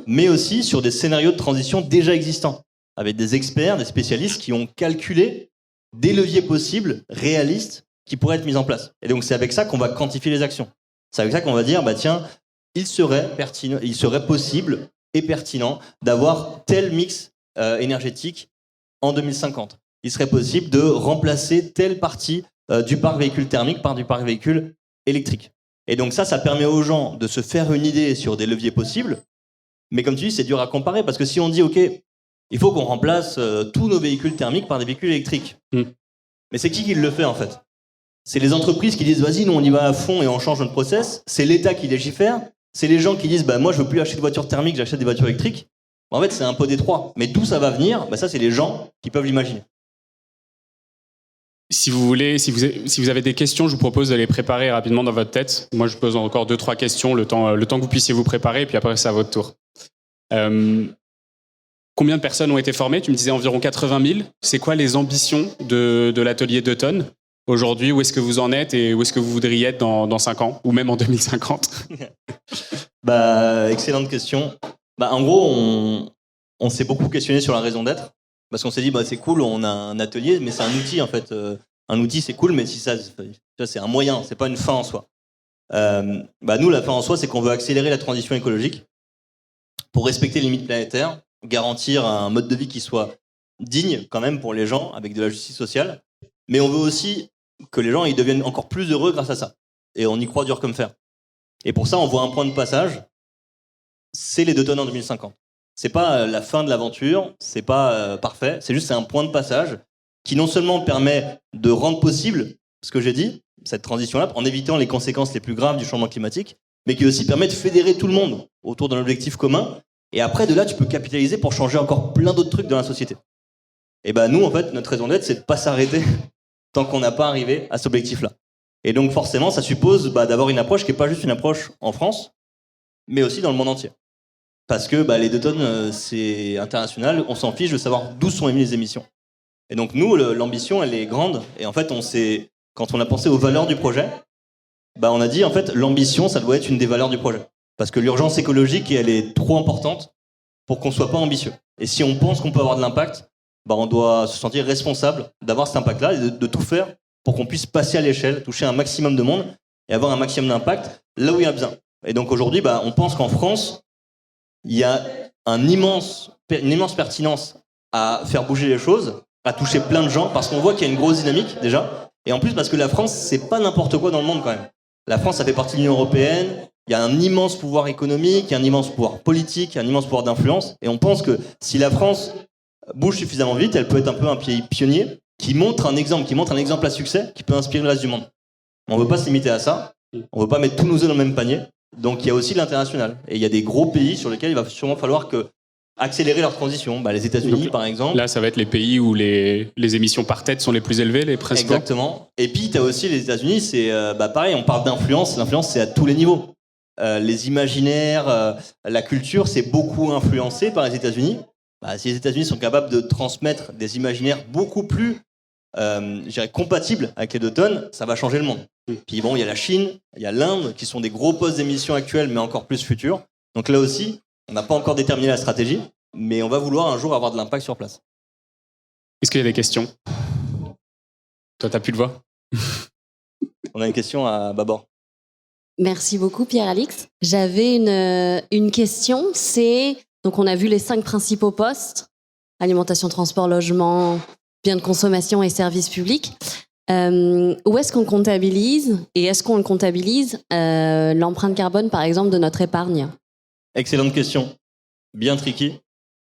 mais aussi sur des scénarios de transition déjà existants, avec des experts, des spécialistes qui ont calculé des leviers possibles, réalistes, qui pourraient être mis en place. Et donc c'est avec ça qu'on va quantifier les actions. C'est avec ça qu'on va dire, bah tiens, il serait possible et pertinent d'avoir tel mix énergétique en 2050. Il serait possible de remplacer telle partie du parc véhicule thermique par du parc véhicule électrique. Et donc ça permet aux gens de se faire une idée sur des leviers possibles. Mais comme tu dis, c'est dur à comparer parce que si on dit, OK, il faut qu'on remplace tous nos véhicules thermiques par des véhicules électriques. Mais c'est qui le fait en fait ? C'est les entreprises qui disent, vas-y, nous on y va à fond et on change notre process. C'est l'État qui légifère. C'est les gens qui disent, bah moi je veux plus acheter de voitures thermiques, j'achète des voitures électriques. En fait, c'est un peu des trois. Mais d'où ça va venir ? Bah ça, c'est les gens qui peuvent l'imaginer. Si vous voulez, si vous avez des questions, je vous propose de les préparer rapidement dans votre tête. Moi, je pose encore 2-3 questions, le temps que vous puissiez vous préparer, et puis après, c'est à votre tour. Combien de personnes ont été formées ? Tu me disais environ 80 000. C'est quoi les ambitions de l'atelier d'Eutonne aujourd'hui ? Où est-ce que vous en êtes et où est-ce que vous voudriez être dans 5 ans, ou même en 2050 ? Excellente question. En gros, on s'est beaucoup questionné sur la raison d'être. Parce qu'on s'est dit, c'est cool, on a un atelier, mais c'est un outil en fait. Un outil, c'est cool, mais si ça c'est un moyen, c'est pas une fin en soi. Nous, la fin en soi, c'est qu'on veut accélérer la transition écologique pour respecter les limites planétaires, garantir un mode de vie qui soit digne quand même pour les gens, avec de la justice sociale. Mais on veut aussi que les gens ils deviennent encore plus heureux grâce à ça. Et on y croit dur comme fer. Et pour ça, on voit un point de passage, c'est les 2 tonnes en 2050. C'est pas la fin de l'aventure, c'est pas parfait, c'est un point de passage qui non seulement permet de rendre possible ce que j'ai dit, cette transition-là, en évitant les conséquences les plus graves du changement climatique, mais qui aussi permet de fédérer tout le monde autour d'un objectif commun. Et après, de là, tu peux capitaliser pour changer encore plein d'autres trucs dans la société. Et nous, en fait, notre raison d'être, c'est de pas s'arrêter tant qu'on n'a pas arrivé à cet objectif-là. Et donc, forcément, ça suppose d'avoir une approche qui n'est pas juste une approche en France, mais aussi dans le monde entier. Parce que les 2 tonnes, c'est international, on s'en fiche de savoir d'où sont émises les émissions. Et donc nous, l'ambition, elle est grande. Et en fait, quand on a pensé aux valeurs du projet, on a dit, en fait, l'ambition, ça doit être une des valeurs du projet. Parce que l'urgence écologique, elle est trop importante pour qu'on ne soit pas ambitieux. Et si on pense qu'on peut avoir de l'impact, on doit se sentir responsable d'avoir cet impact-là et de tout faire pour qu'on puisse passer à l'échelle, toucher un maximum de monde et avoir un maximum d'impact là où il y a besoin. Et donc aujourd'hui, on pense qu'en France, il y a une immense pertinence à faire bouger les choses, à toucher plein de gens, parce qu'on voit qu'il y a une grosse dynamique déjà, et en plus parce que la France, c'est pas n'importe quoi dans le monde quand même. La France, ça fait partie de l'Union européenne, il y a un immense pouvoir économique, il y a un immense pouvoir politique, il y a un immense pouvoir d'influence, et on pense que si la France bouge suffisamment vite, elle peut être un peu un pays pionnier qui montre un exemple à succès qui peut inspirer le reste du monde. On veut pas se limiter à ça, on veut pas mettre tous nos œufs dans le même panier. Donc il y a aussi l'international. Et il y a des gros pays sur lesquels il va sûrement falloir accélérer leur transition. Les États-Unis, par exemple. Là, ça va être les pays où les émissions par tête sont les plus élevées, les principaux. Exactement. Et puis, tu as aussi les États-Unis, c'est pareil, on parle d'influence. L'influence, c'est à tous les niveaux. Les imaginaires, la culture, c'est beaucoup influencé par les États-Unis. Si les États-Unis sont capables de transmettre des imaginaires beaucoup plus compatibles avec les 2 tonnes, ça va changer le monde. Puis il y a la Chine, il y a l'Inde, qui sont des gros postes d'émissions actuels, mais encore plus futurs. Donc là aussi, on n'a pas encore déterminé la stratégie, mais on va vouloir un jour avoir de l'impact sur place. Est-ce qu'il y a des questions ? Toi, t'as pu le voir? On a une question à Babor. Merci beaucoup, Pierre-Alix. J'avais une question. Donc, on a vu les 5 principaux postes: alimentation, transport, logement, biens de consommation et services publics. Où est-ce qu'on comptabilise, et est-ce qu'on comptabilise l'empreinte carbone, par exemple, de notre épargne? Excellente question. Bien tricky.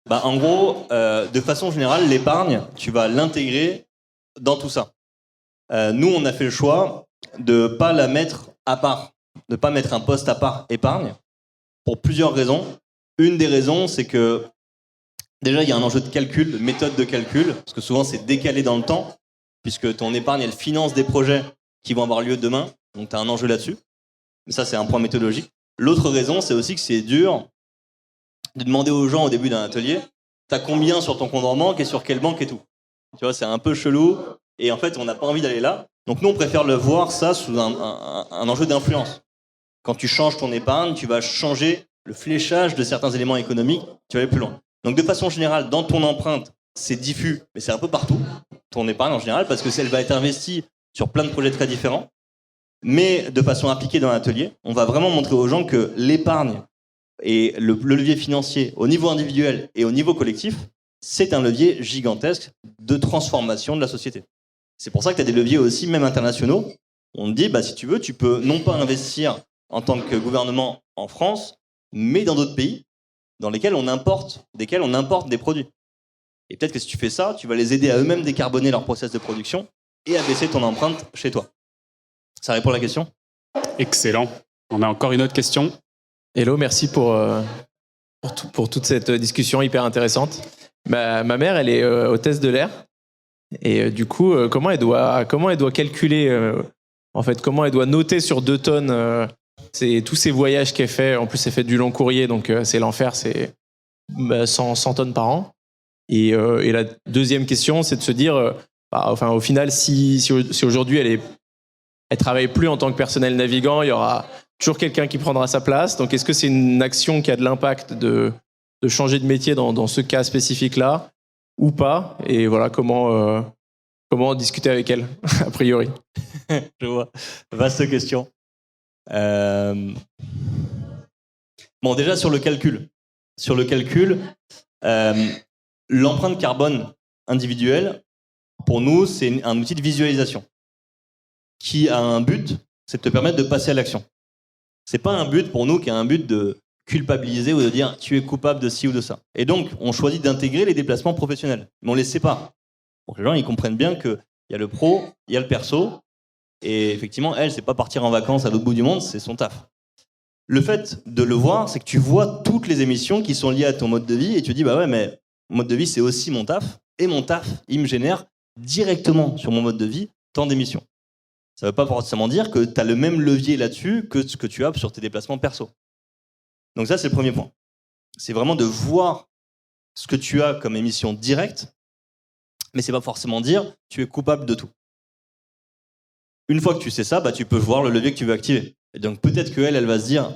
En gros, de façon générale, l'épargne, tu vas l'intégrer dans tout ça. Nous, on a fait le choix de pas la mettre à part, de pas mettre un poste à part épargne, pour plusieurs raisons. Une des raisons, c'est que déjà, il y a un enjeu de calcul, de méthode de calcul, parce que souvent, c'est décalé dans le temps, puisque ton épargne, elle finance des projets qui vont avoir lieu demain, donc tu as un enjeu là-dessus. Mais ça, c'est un point méthodologique. L'autre raison, c'est aussi que c'est dur de demander aux gens au début d'un atelier, t'as combien sur ton compte en banque et sur quelle banque et tout. Tu vois, c'est un peu chelou, et en fait, on n'a pas envie d'aller là. Donc nous, on préfère le voir ça sous un enjeu d'influence. Quand tu changes ton épargne, tu vas changer le fléchage de certains éléments économiques, tu vas aller plus loin. Donc de façon générale, dans ton empreinte, c'est diffus, mais c'est un peu partout, ton épargne en général, parce que elle va être investie sur plein de projets très différents. Mais de façon appliquée dans l'atelier, on va vraiment montrer aux gens que l'épargne et le levier financier au niveau individuel et au niveau collectif, c'est un levier gigantesque de transformation de la société. C'est pour ça que tu as des leviers aussi, même internationaux. On te dit, si tu veux, tu peux non pas investir en tant que gouvernement en France, mais dans d'autres pays dans lesquels on importe des produits. Et peut-être que si tu fais ça, tu vas les aider à eux-mêmes décarboner leur process de production et à baisser ton empreinte chez toi. Ça répond à la question ? Excellent. On a encore une autre question. Hello, merci pour toute cette discussion hyper intéressante. Ma mère, elle est hôtesse de l'air. Et du coup, comment elle doit calculer, en fait, comment elle doit noter sur 2 tonnes tous ces voyages qu'elle fait. En plus, elle fait du long courrier, donc c'est l'enfer, c'est 100 tonnes par an. Et la deuxième question, c'est de se dire, au final, si aujourd'hui elle travaille plus en tant que personnel navigant, il y aura toujours quelqu'un qui prendra sa place. Donc, est-ce que c'est une action qui a de l'impact de changer de métier dans ce cas spécifique-là ou pas? Et voilà, comment discuter avec elle, a priori. Je vois. Vaste question. Déjà, sur le calcul. L'empreinte carbone individuelle, pour nous, c'est un outil de visualisation qui a un but, c'est de te permettre de passer à l'action. C'est pas un but pour nous qui a un but de culpabiliser ou de dire tu es coupable de ci ou de ça. Et donc, on choisit d'intégrer les déplacements professionnels, mais on les sépare. Pour que les gens ils comprennent bien qu'il y a le pro, il y a le perso, et effectivement, elle, c'est pas partir en vacances à l'autre bout du monde, c'est son taf. Le fait de le voir, c'est que tu vois toutes les émissions qui sont liées à ton mode de vie, et tu dis, mais mon mode de vie, c'est aussi mon taf, et mon taf, il me génère directement sur mon mode de vie tant d'émissions. Ça ne veut pas forcément dire que tu as le même levier là-dessus que ce que tu as sur tes déplacements perso. Donc ça, c'est le premier point. C'est vraiment de voir ce que tu as comme émission directe, mais c'est pas forcément dire tu es coupable de tout. Une fois que tu sais ça, tu peux voir le levier que tu veux activer. Et donc peut-être qu'elle va se dire,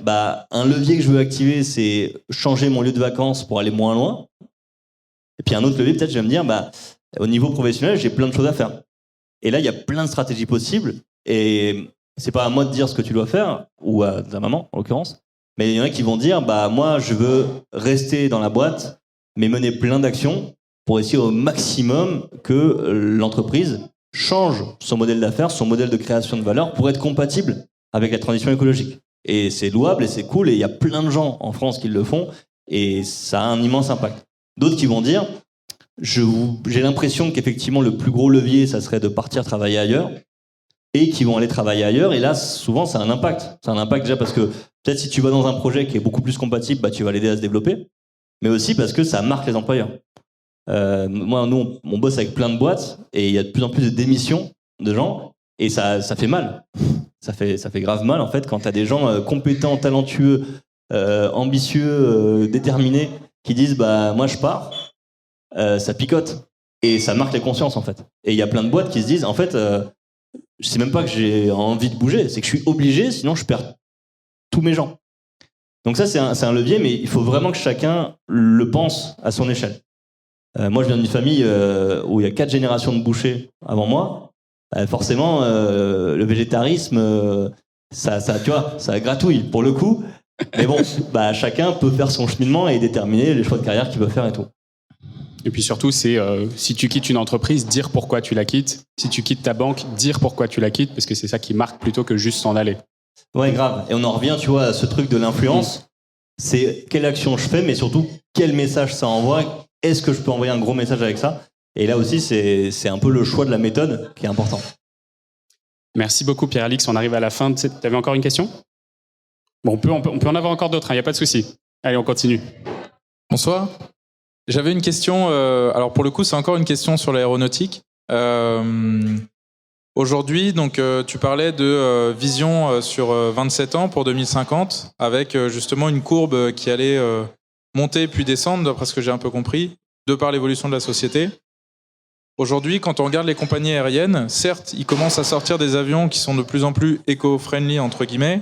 un levier que je veux activer, c'est changer mon lieu de vacances pour aller moins loin. Et puis un autre levier, peut-être, je vais me dire, au niveau professionnel, j'ai plein de choses à faire. Et là, il y a plein de stratégies possibles. Et c'est pas à moi de dire ce que tu dois faire, ou à ta maman, en l'occurrence. Mais il y en a qui vont dire, moi, je veux rester dans la boîte, mais mener plein d'actions pour essayer au maximum que l'entreprise change son modèle d'affaires, son modèle de création de valeur pour être compatible avec la transition écologique. Et c'est louable et c'est cool, et il y a plein de gens en France qui le font, et ça a un immense impact. D'autres qui vont dire, j'ai l'impression qu'effectivement le plus gros levier, ça serait de partir travailler ailleurs, et qui vont aller travailler ailleurs, et là, souvent, ça a un impact. Ça a un impact déjà parce que peut-être si tu vas dans un projet qui est beaucoup plus compatible, tu vas l'aider à se développer, mais aussi parce que ça marque les employeurs. Nous, on bosse avec plein de boîtes, et il y a de plus en plus de démissions de gens, et ça fait mal. Ça fait grave mal, en fait, quand tu as des gens compétents, talentueux, ambitieux, déterminés, qui disent, moi, je pars, ça picote. Et ça marque les consciences, en fait. Et il y a plein de boîtes qui se disent, en fait, c'est même pas que j'ai envie de bouger, c'est que je suis obligé, sinon je perds tous mes gens. Donc ça, c'est un levier, mais il faut vraiment que chacun le pense à son échelle. Moi, je viens d'une famille où il y a 4 générations de bouchers avant moi. forcément, le végétarisme, ça, tu vois, ça gratouille pour le coup. Mais bon, chacun peut faire son cheminement et déterminer les choix de carrière qu'il veut faire et tout. Et puis surtout, c'est si tu quittes une entreprise, dire pourquoi tu la quittes. Si tu quittes ta banque, dire pourquoi tu la quittes, parce que c'est ça qui marque plutôt que juste s'en aller. Ouais, grave. Et on en revient, tu vois, à ce truc de l'influence. C'est quelle action je fais, mais surtout quel message ça envoie. Est-ce que je peux envoyer un gros message avec ça? Et là aussi, c'est un peu le choix de la méthode qui est important. Merci beaucoup, Pierre-Alix. On arrive à la fin. Tu avais encore une question? Bon, on peut en avoir encore d'autres, il n'y a pas de souci. Allez, on continue. Bonsoir. J'avais une question, alors pour le coup, c'est encore une question sur l'aéronautique. Aujourd'hui, donc, tu parlais de vision sur 27 ans pour 2050, avec justement une courbe qui allait monter puis descendre, d'après ce que j'ai un peu compris, de par l'évolution de la société. Aujourd'hui, quand on regarde les compagnies aériennes, certes, ils commencent à sortir des avions qui sont de plus en plus éco-friendly, entre guillemets,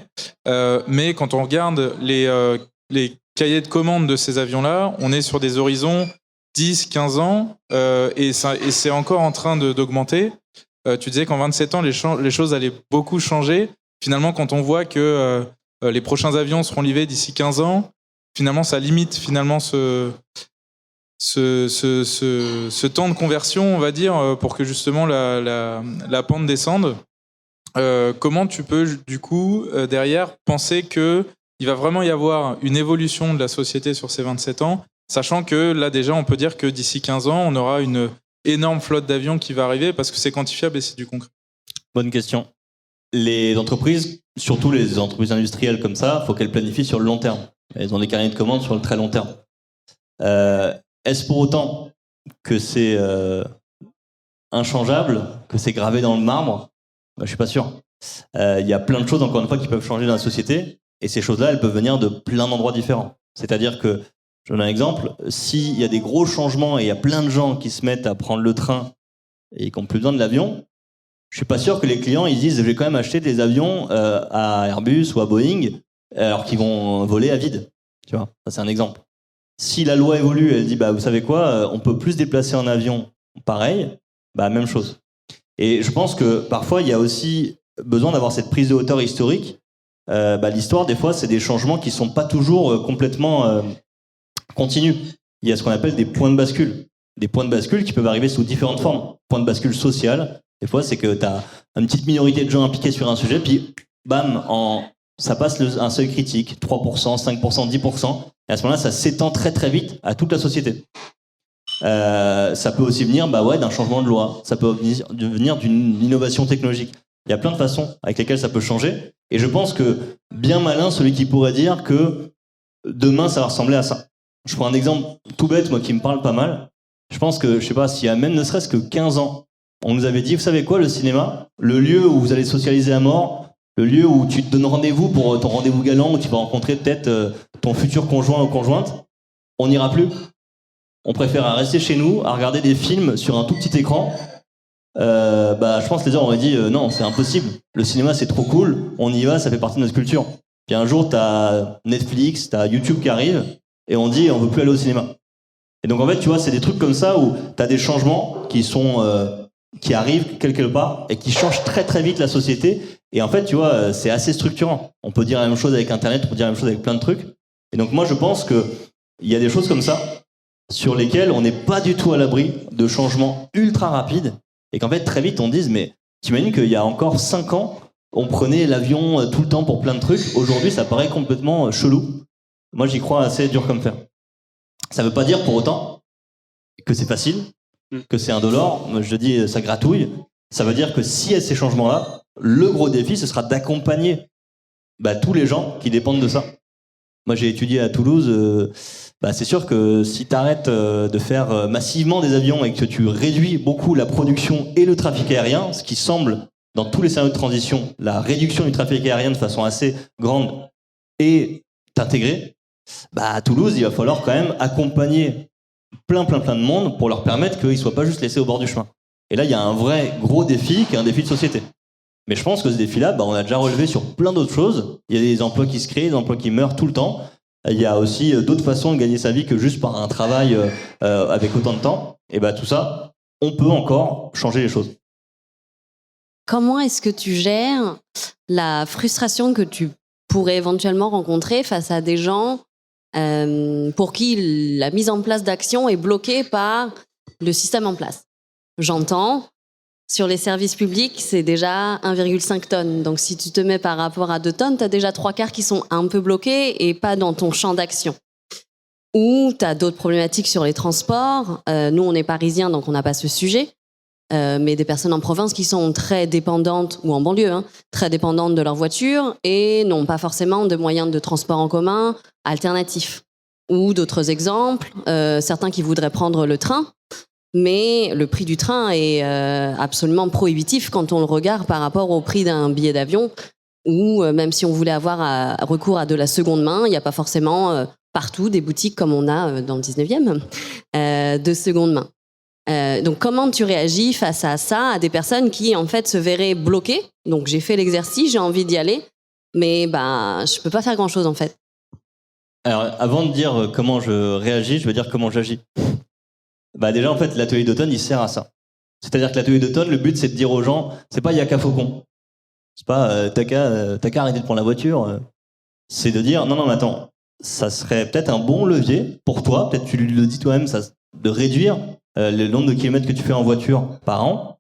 mais quand on regarde les cahiers de commande de ces avions-là, on est sur des horizons 10, 15 ans, et c'est encore en train d'augmenter. Tu disais qu'en 27 ans, les choses allaient beaucoup changer. Finalement, quand on voit que les prochains avions seront livrés d'ici 15 ans, finalement, ça limite finalement ce temps de conversion, on va dire, pour que justement la pente descende. Comment tu peux, du coup, derrière, penser qu'il va vraiment y avoir une évolution de la société sur ces 27 ans, sachant que là, déjà, on peut dire que d'ici 15 ans, on aura une énorme flotte d'avions qui va arriver parce que c'est quantifiable et c'est du concret. Bonne question. Les entreprises, surtout les entreprises industrielles comme ça, il faut qu'elles planifient sur le long terme. Elles ont des carnets de commandes sur le très long terme. Est-ce pour autant que c'est inchangeable, que c'est gravé dans le marbre? Je suis pas sûr. Il y a plein de choses, encore une fois, qui peuvent changer dans la société, et ces choses-là, elles peuvent venir de plein d'endroits différents. C'est-à-dire que, je donne un exemple, s'il y a des gros changements et il y a plein de gens qui se mettent à prendre le train et qui n'ont plus besoin de l'avion, je suis pas sûr que les clients ils disent je vais quand même acheter des avions à Airbus ou à Boeing alors qu'ils vont voler à vide. Tu vois, ça c'est un exemple. Si la loi évolue, elle dit vous savez quoi, on peut plus se déplacer en avion, pareil, même chose. Et je pense que parfois il y a aussi besoin d'avoir cette prise de hauteur historique. L'histoire des fois c'est des changements qui sont pas toujours complètement continus. Il y a ce qu'on appelle des points de bascule. Des points de bascule qui peuvent arriver sous différentes formes. Point de bascule social, des fois c'est que tu as une petite minorité de gens impliqués sur un sujet, puis bam, ça passe un seuil critique, 3%, 5%, 10%, et à ce moment-là ça s'étend très très vite à toute la société. Ça peut aussi venir d'un changement de loi, ça peut venir d'une innovation technologique. Il y a plein de façons avec lesquelles ça peut changer, et je pense que bien malin celui qui pourrait dire que demain ça va ressembler à ça. Je prends un exemple tout bête, moi qui me parle pas mal. Je pense que, je sais pas, s'il y a même ne serait-ce que 15 ans, on nous avait dit, vous savez quoi, le cinéma, le lieu où vous allez socialiser à mort, le lieu où tu te donnes rendez-vous pour ton rendez-vous galant, où tu vas rencontrer peut-être ton futur conjoint ou conjointe, on n'ira plus. On préfère rester chez nous, à regarder des films sur un tout petit écran. Je pense que les gens auraient dit, non, c'est impossible. Le cinéma, c'est trop cool, on y va, ça fait partie de notre culture. Puis un jour, t'as Netflix, t'as YouTube qui arrive, et on dit, on veut plus aller au cinéma. Et donc en fait, tu vois, c'est des trucs comme ça où t'as des changements qui arrivent quelque part et qui changent très très vite la société. Et en fait, tu vois, c'est assez structurant. On peut dire la même chose avec Internet, on peut dire la même chose avec plein de trucs. Et donc moi, je pense que il y a des choses comme ça sur lesquelles on n'est pas du tout à l'abri de changements ultra rapides et qu'en fait, très vite, on dise, mais t'imagines qu'il y a encore 5 ans, on prenait l'avion tout le temps pour plein de trucs. Aujourd'hui, ça paraît complètement chelou. Moi, j'y crois assez dur comme fer. Ça veut pas dire pour autant que c'est facile, que c'est indolore. Je dis ça gratouille. Ça veut dire que s'il y a ces changements-là, le gros défi, ce sera d'accompagner tous les gens qui dépendent de ça. Moi, j'ai étudié à Toulouse. C'est sûr que si tu arrêtes de faire massivement des avions et que tu réduis beaucoup la production et le trafic aérien, ce qui semble, dans tous les scénarios de transition, la réduction du trafic aérien de façon assez grande et t'intégrer, à Toulouse, il va falloir quand même accompagner plein de monde pour leur permettre qu'ils ne soient pas juste laissés au bord du chemin. Et là, il y a un vrai gros défi qui est un défi de société. Mais je pense que ce défi-là, on a déjà relevé sur plein d'autres choses. Il y a des emplois qui se créent, des emplois qui meurent tout le temps. Il y a aussi d'autres façons de gagner sa vie que juste par un travail avec autant de temps. Et tout ça, on peut encore changer les choses. comment est-ce que tu gères la frustration que tu pourrais éventuellement rencontrer face à des gens pour qui la mise en place d'actions est bloquée par le système en place? J'entends, sur les services publics, c'est déjà 1,5 tonnes. Donc si tu te mets par rapport à 2 tonnes, tu as déjà 3/4 qui sont un peu bloqués et pas dans ton champ d'action. Ou tu as d'autres problématiques sur les transports. Nous, on est parisiens, donc on n'a pas ce sujet. Mais des personnes en province qui sont très dépendantes, ou en banlieue, très dépendantes de leur voiture et n'ont pas forcément de moyens de transport en commun alternatifs. Ou d'autres exemples, certains qui voudraient prendre le train, mais le prix du train est absolument prohibitif quand on le regarde par rapport au prix d'un billet d'avion, ou même si on voulait avoir recours à de la seconde main, il n'y a pas forcément partout des boutiques comme on a dans le 19e de seconde main. Donc comment tu réagis face à ça, à des personnes qui en fait se verraient bloquées? Donc j'ai fait l'exercice, j'ai envie d'y aller, mais je peux pas faire grand chose en fait. Alors avant de dire comment je réagis, je vais dire comment j'agis. Déjà en fait l'atelier d'automne il sert à ça. C'est-à-dire que l'atelier d'automne, le but c'est de dire aux gens, c'est pas Yaka Faucon, c'est pas t'as qu'à arrêter de prendre la voiture, c'est de dire non mais attends, ça serait peut-être un bon levier pour toi, peut-être tu le dis toi-même, de réduire le nombre de kilomètres que tu fais en voiture par an.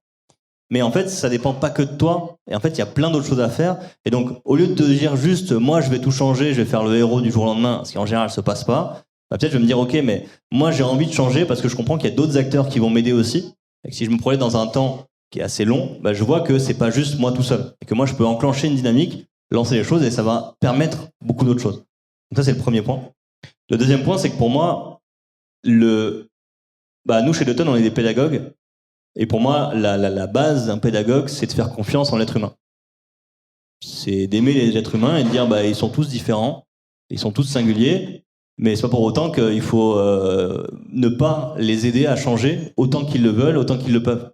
Mais en fait, ça dépend pas que de toi. Et en fait, il y a plein d'autres choses à faire. Et donc, au lieu de te dire juste, moi, je vais tout changer, je vais faire le héros du jour au lendemain, ce qui en général se passe pas, peut-être je vais me dire, ok, mais moi, j'ai envie de changer parce que je comprends qu'il y a d'autres acteurs qui vont m'aider aussi. Et que si je me projette dans un temps qui est assez long, je vois que c'est pas juste moi tout seul. Et que moi, je peux enclencher une dynamique, lancer les choses et ça va permettre beaucoup d'autres choses. Donc ça, c'est le premier point. Le deuxième point, c'est que pour moi, nous, chez Dotton, on est des pédagogues. Et pour moi, la base d'un pédagogue, c'est de faire confiance en l'être humain. C'est d'aimer les êtres humains et de dire, ils sont tous différents, ils sont tous singuliers, mais c'est pas pour autant qu'il faut ne pas les aider à changer autant qu'ils le veulent, autant qu'ils le peuvent.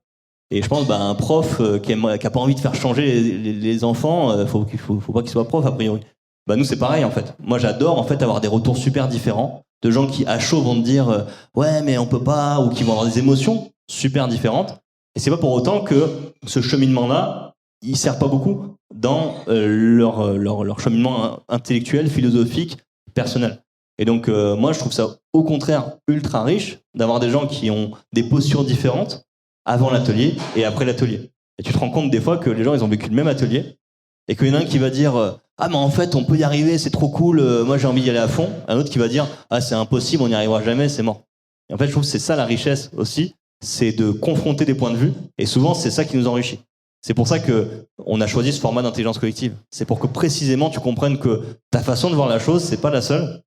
Et je pense, un prof qui a pas envie de faire changer les enfants, faut pas qu'il soit prof, a priori. Nous, c'est pareil, en fait. Moi, j'adore, en fait, avoir des retours super différents de gens qui, à chaud, vont te dire ouais, mais on peut pas, ou qui vont avoir des émotions super différentes. Et c'est pas pour autant que ce cheminement-là, il sert pas beaucoup dans leur cheminement intellectuel, philosophique, personnel. Et donc, moi, je trouve ça, au contraire, ultra riche d'avoir des gens qui ont des postures différentes avant l'atelier et après l'atelier. Et tu te rends compte des fois que les gens, ils ont vécu le même atelier et qu'il y en a un qui va dire ah, mais en fait, on peut y arriver, c'est trop cool, moi j'ai envie d'y aller à fond. Un autre qui va dire ah, c'est impossible, on n'y arrivera jamais, c'est mort. Et en fait, je trouve que c'est ça la richesse aussi, c'est de confronter des points de vue. Et souvent, c'est ça qui nous enrichit. C'est pour ça qu'on a choisi ce format d'intelligence collective. C'est pour que précisément tu comprennes que ta façon de voir la chose, c'est pas la seule,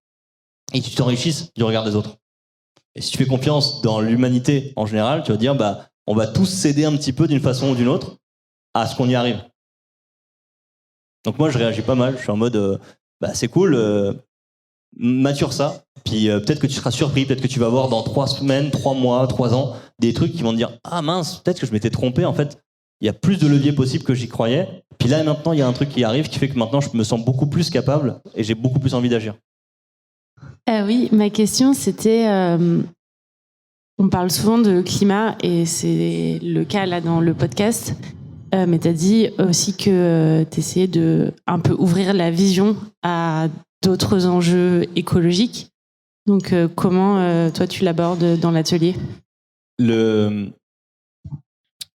et que tu t'enrichisses du regard des autres. Et si tu fais confiance dans l'humanité en général, tu vas dire on va tous s'aider un petit peu d'une façon ou d'une autre à ce qu'on y arrive. Donc moi, je réagis pas mal. Je suis en mode c'est cool, mature ça. Puis peut-être que tu seras surpris, peut-être que tu vas voir dans 3 semaines, 3 mois, 3 ans, des trucs qui vont te dire ah mince, peut-être que je m'étais trompé. En fait, il y a plus de leviers possibles que j'y croyais. Puis là, maintenant, il y a un truc qui arrive qui fait que maintenant, je me sens beaucoup plus capable et j'ai beaucoup plus envie d'agir. Oui, ma question, c'était... on parle souvent de climat et c'est le cas là dans le podcast. Mais tu as dit aussi que tu essayais de un peu ouvrir la vision à d'autres enjeux écologiques. Donc, comment toi, tu l'abordes dans l'atelier ?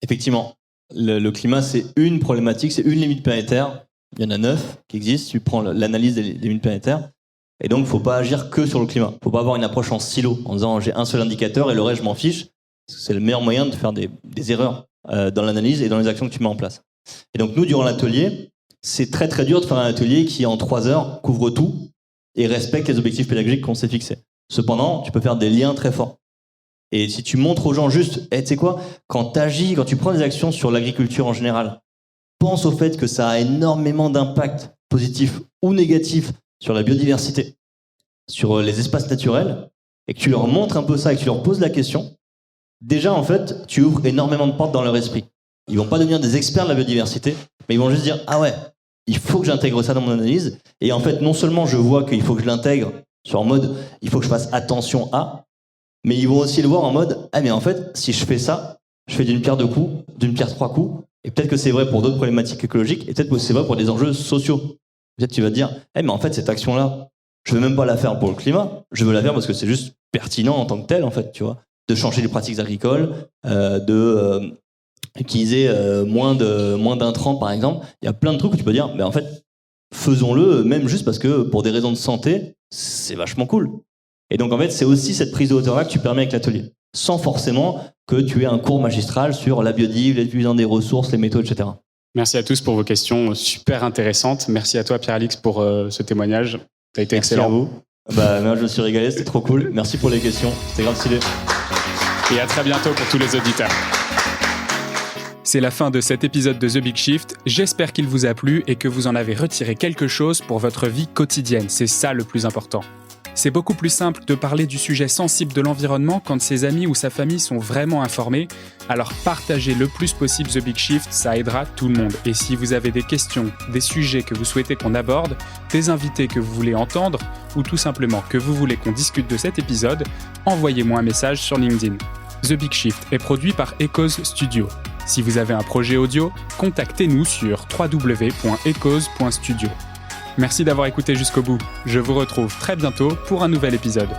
Effectivement, le climat, c'est une problématique, c'est une limite planétaire. Il y en a 9 qui existent. Tu prends l'analyse des limites planétaires. Et donc, il ne faut pas agir que sur le climat. Il ne faut pas avoir une approche en silo, en disant j'ai un seul indicateur et le reste, je m'en fiche. Parce que c'est le meilleur moyen de faire des erreurs dans l'analyse et dans les actions que tu mets en place. Et donc, nous, durant l'atelier, c'est très très dur de faire un atelier qui, en 3 heures, couvre tout et respecte les objectifs pédagogiques qu'on s'est fixés. Cependant, tu peux faire des liens très forts. Et si tu montres aux gens juste, tu sais quoi, quand tu prends des actions sur l'agriculture en général, pense au fait que ça a énormément d'impact positif ou négatif sur la biodiversité, sur les espaces naturels, et que tu leur montres un peu ça et que tu leur poses la question, déjà, en fait, tu ouvres énormément de portes dans leur esprit. Ils vont pas devenir des experts de la biodiversité, mais ils vont juste dire, ah ouais, il faut que j'intègre ça dans mon analyse. Et en fait, non seulement je vois qu'il faut que je l'intègre sur en mode, il faut que je fasse attention à, mais ils vont aussi le voir en mode, ah mais en fait, si je fais ça, je fais d'une pierre 2 coups, d'une pierre 3 coups, Et peut-être que c'est vrai pour d'autres problématiques écologiques, et peut-être que c'est vrai pour des enjeux sociaux. Peut-être tu vas te dire, mais en fait, cette action-là, je veux même pas la faire pour le climat, je veux la faire parce que c'est juste pertinent en tant que tel, en fait, tu vois, de changer les pratiques agricoles, utiliser moins d'intrants, par exemple. Il y a plein de trucs où tu peux dire, mais en fait, faisons-le, même juste parce que pour des raisons de santé, c'est vachement cool. Et donc, en fait, c'est aussi cette prise de hauteur-là que tu permets avec l'atelier, sans forcément que tu aies un cours magistral sur la biodive, l'utilisation des ressources, les métaux, etc. Merci à tous pour vos questions super intéressantes. Merci à toi, Pierre-Alix, pour ce témoignage. Ça a été excellent. Merci à vous. Moi, je me suis régalé, c'était trop cool. Merci pour les questions, c'était grave stylé. Et à très bientôt pour tous les auditeurs. C'est la fin de cet épisode de The Big Shift. J'espère qu'il vous a plu et que vous en avez retiré quelque chose pour votre vie quotidienne. C'est ça le plus important. C'est beaucoup plus simple de parler du sujet sensible de l'environnement quand ses amis ou sa famille sont vraiment informés. Alors partagez le plus possible The Big Shift, ça aidera tout le monde. Et si vous avez des questions, des sujets que vous souhaitez qu'on aborde, des invités que vous voulez entendre, ou tout simplement que vous voulez qu'on discute de cet épisode, envoyez-moi un message sur LinkedIn. The Big Shift est produit par Echoes Studio. Si vous avez un projet audio, contactez-nous sur www.echoes.studio. Merci d'avoir écouté jusqu'au bout. Je vous retrouve très bientôt pour un nouvel épisode.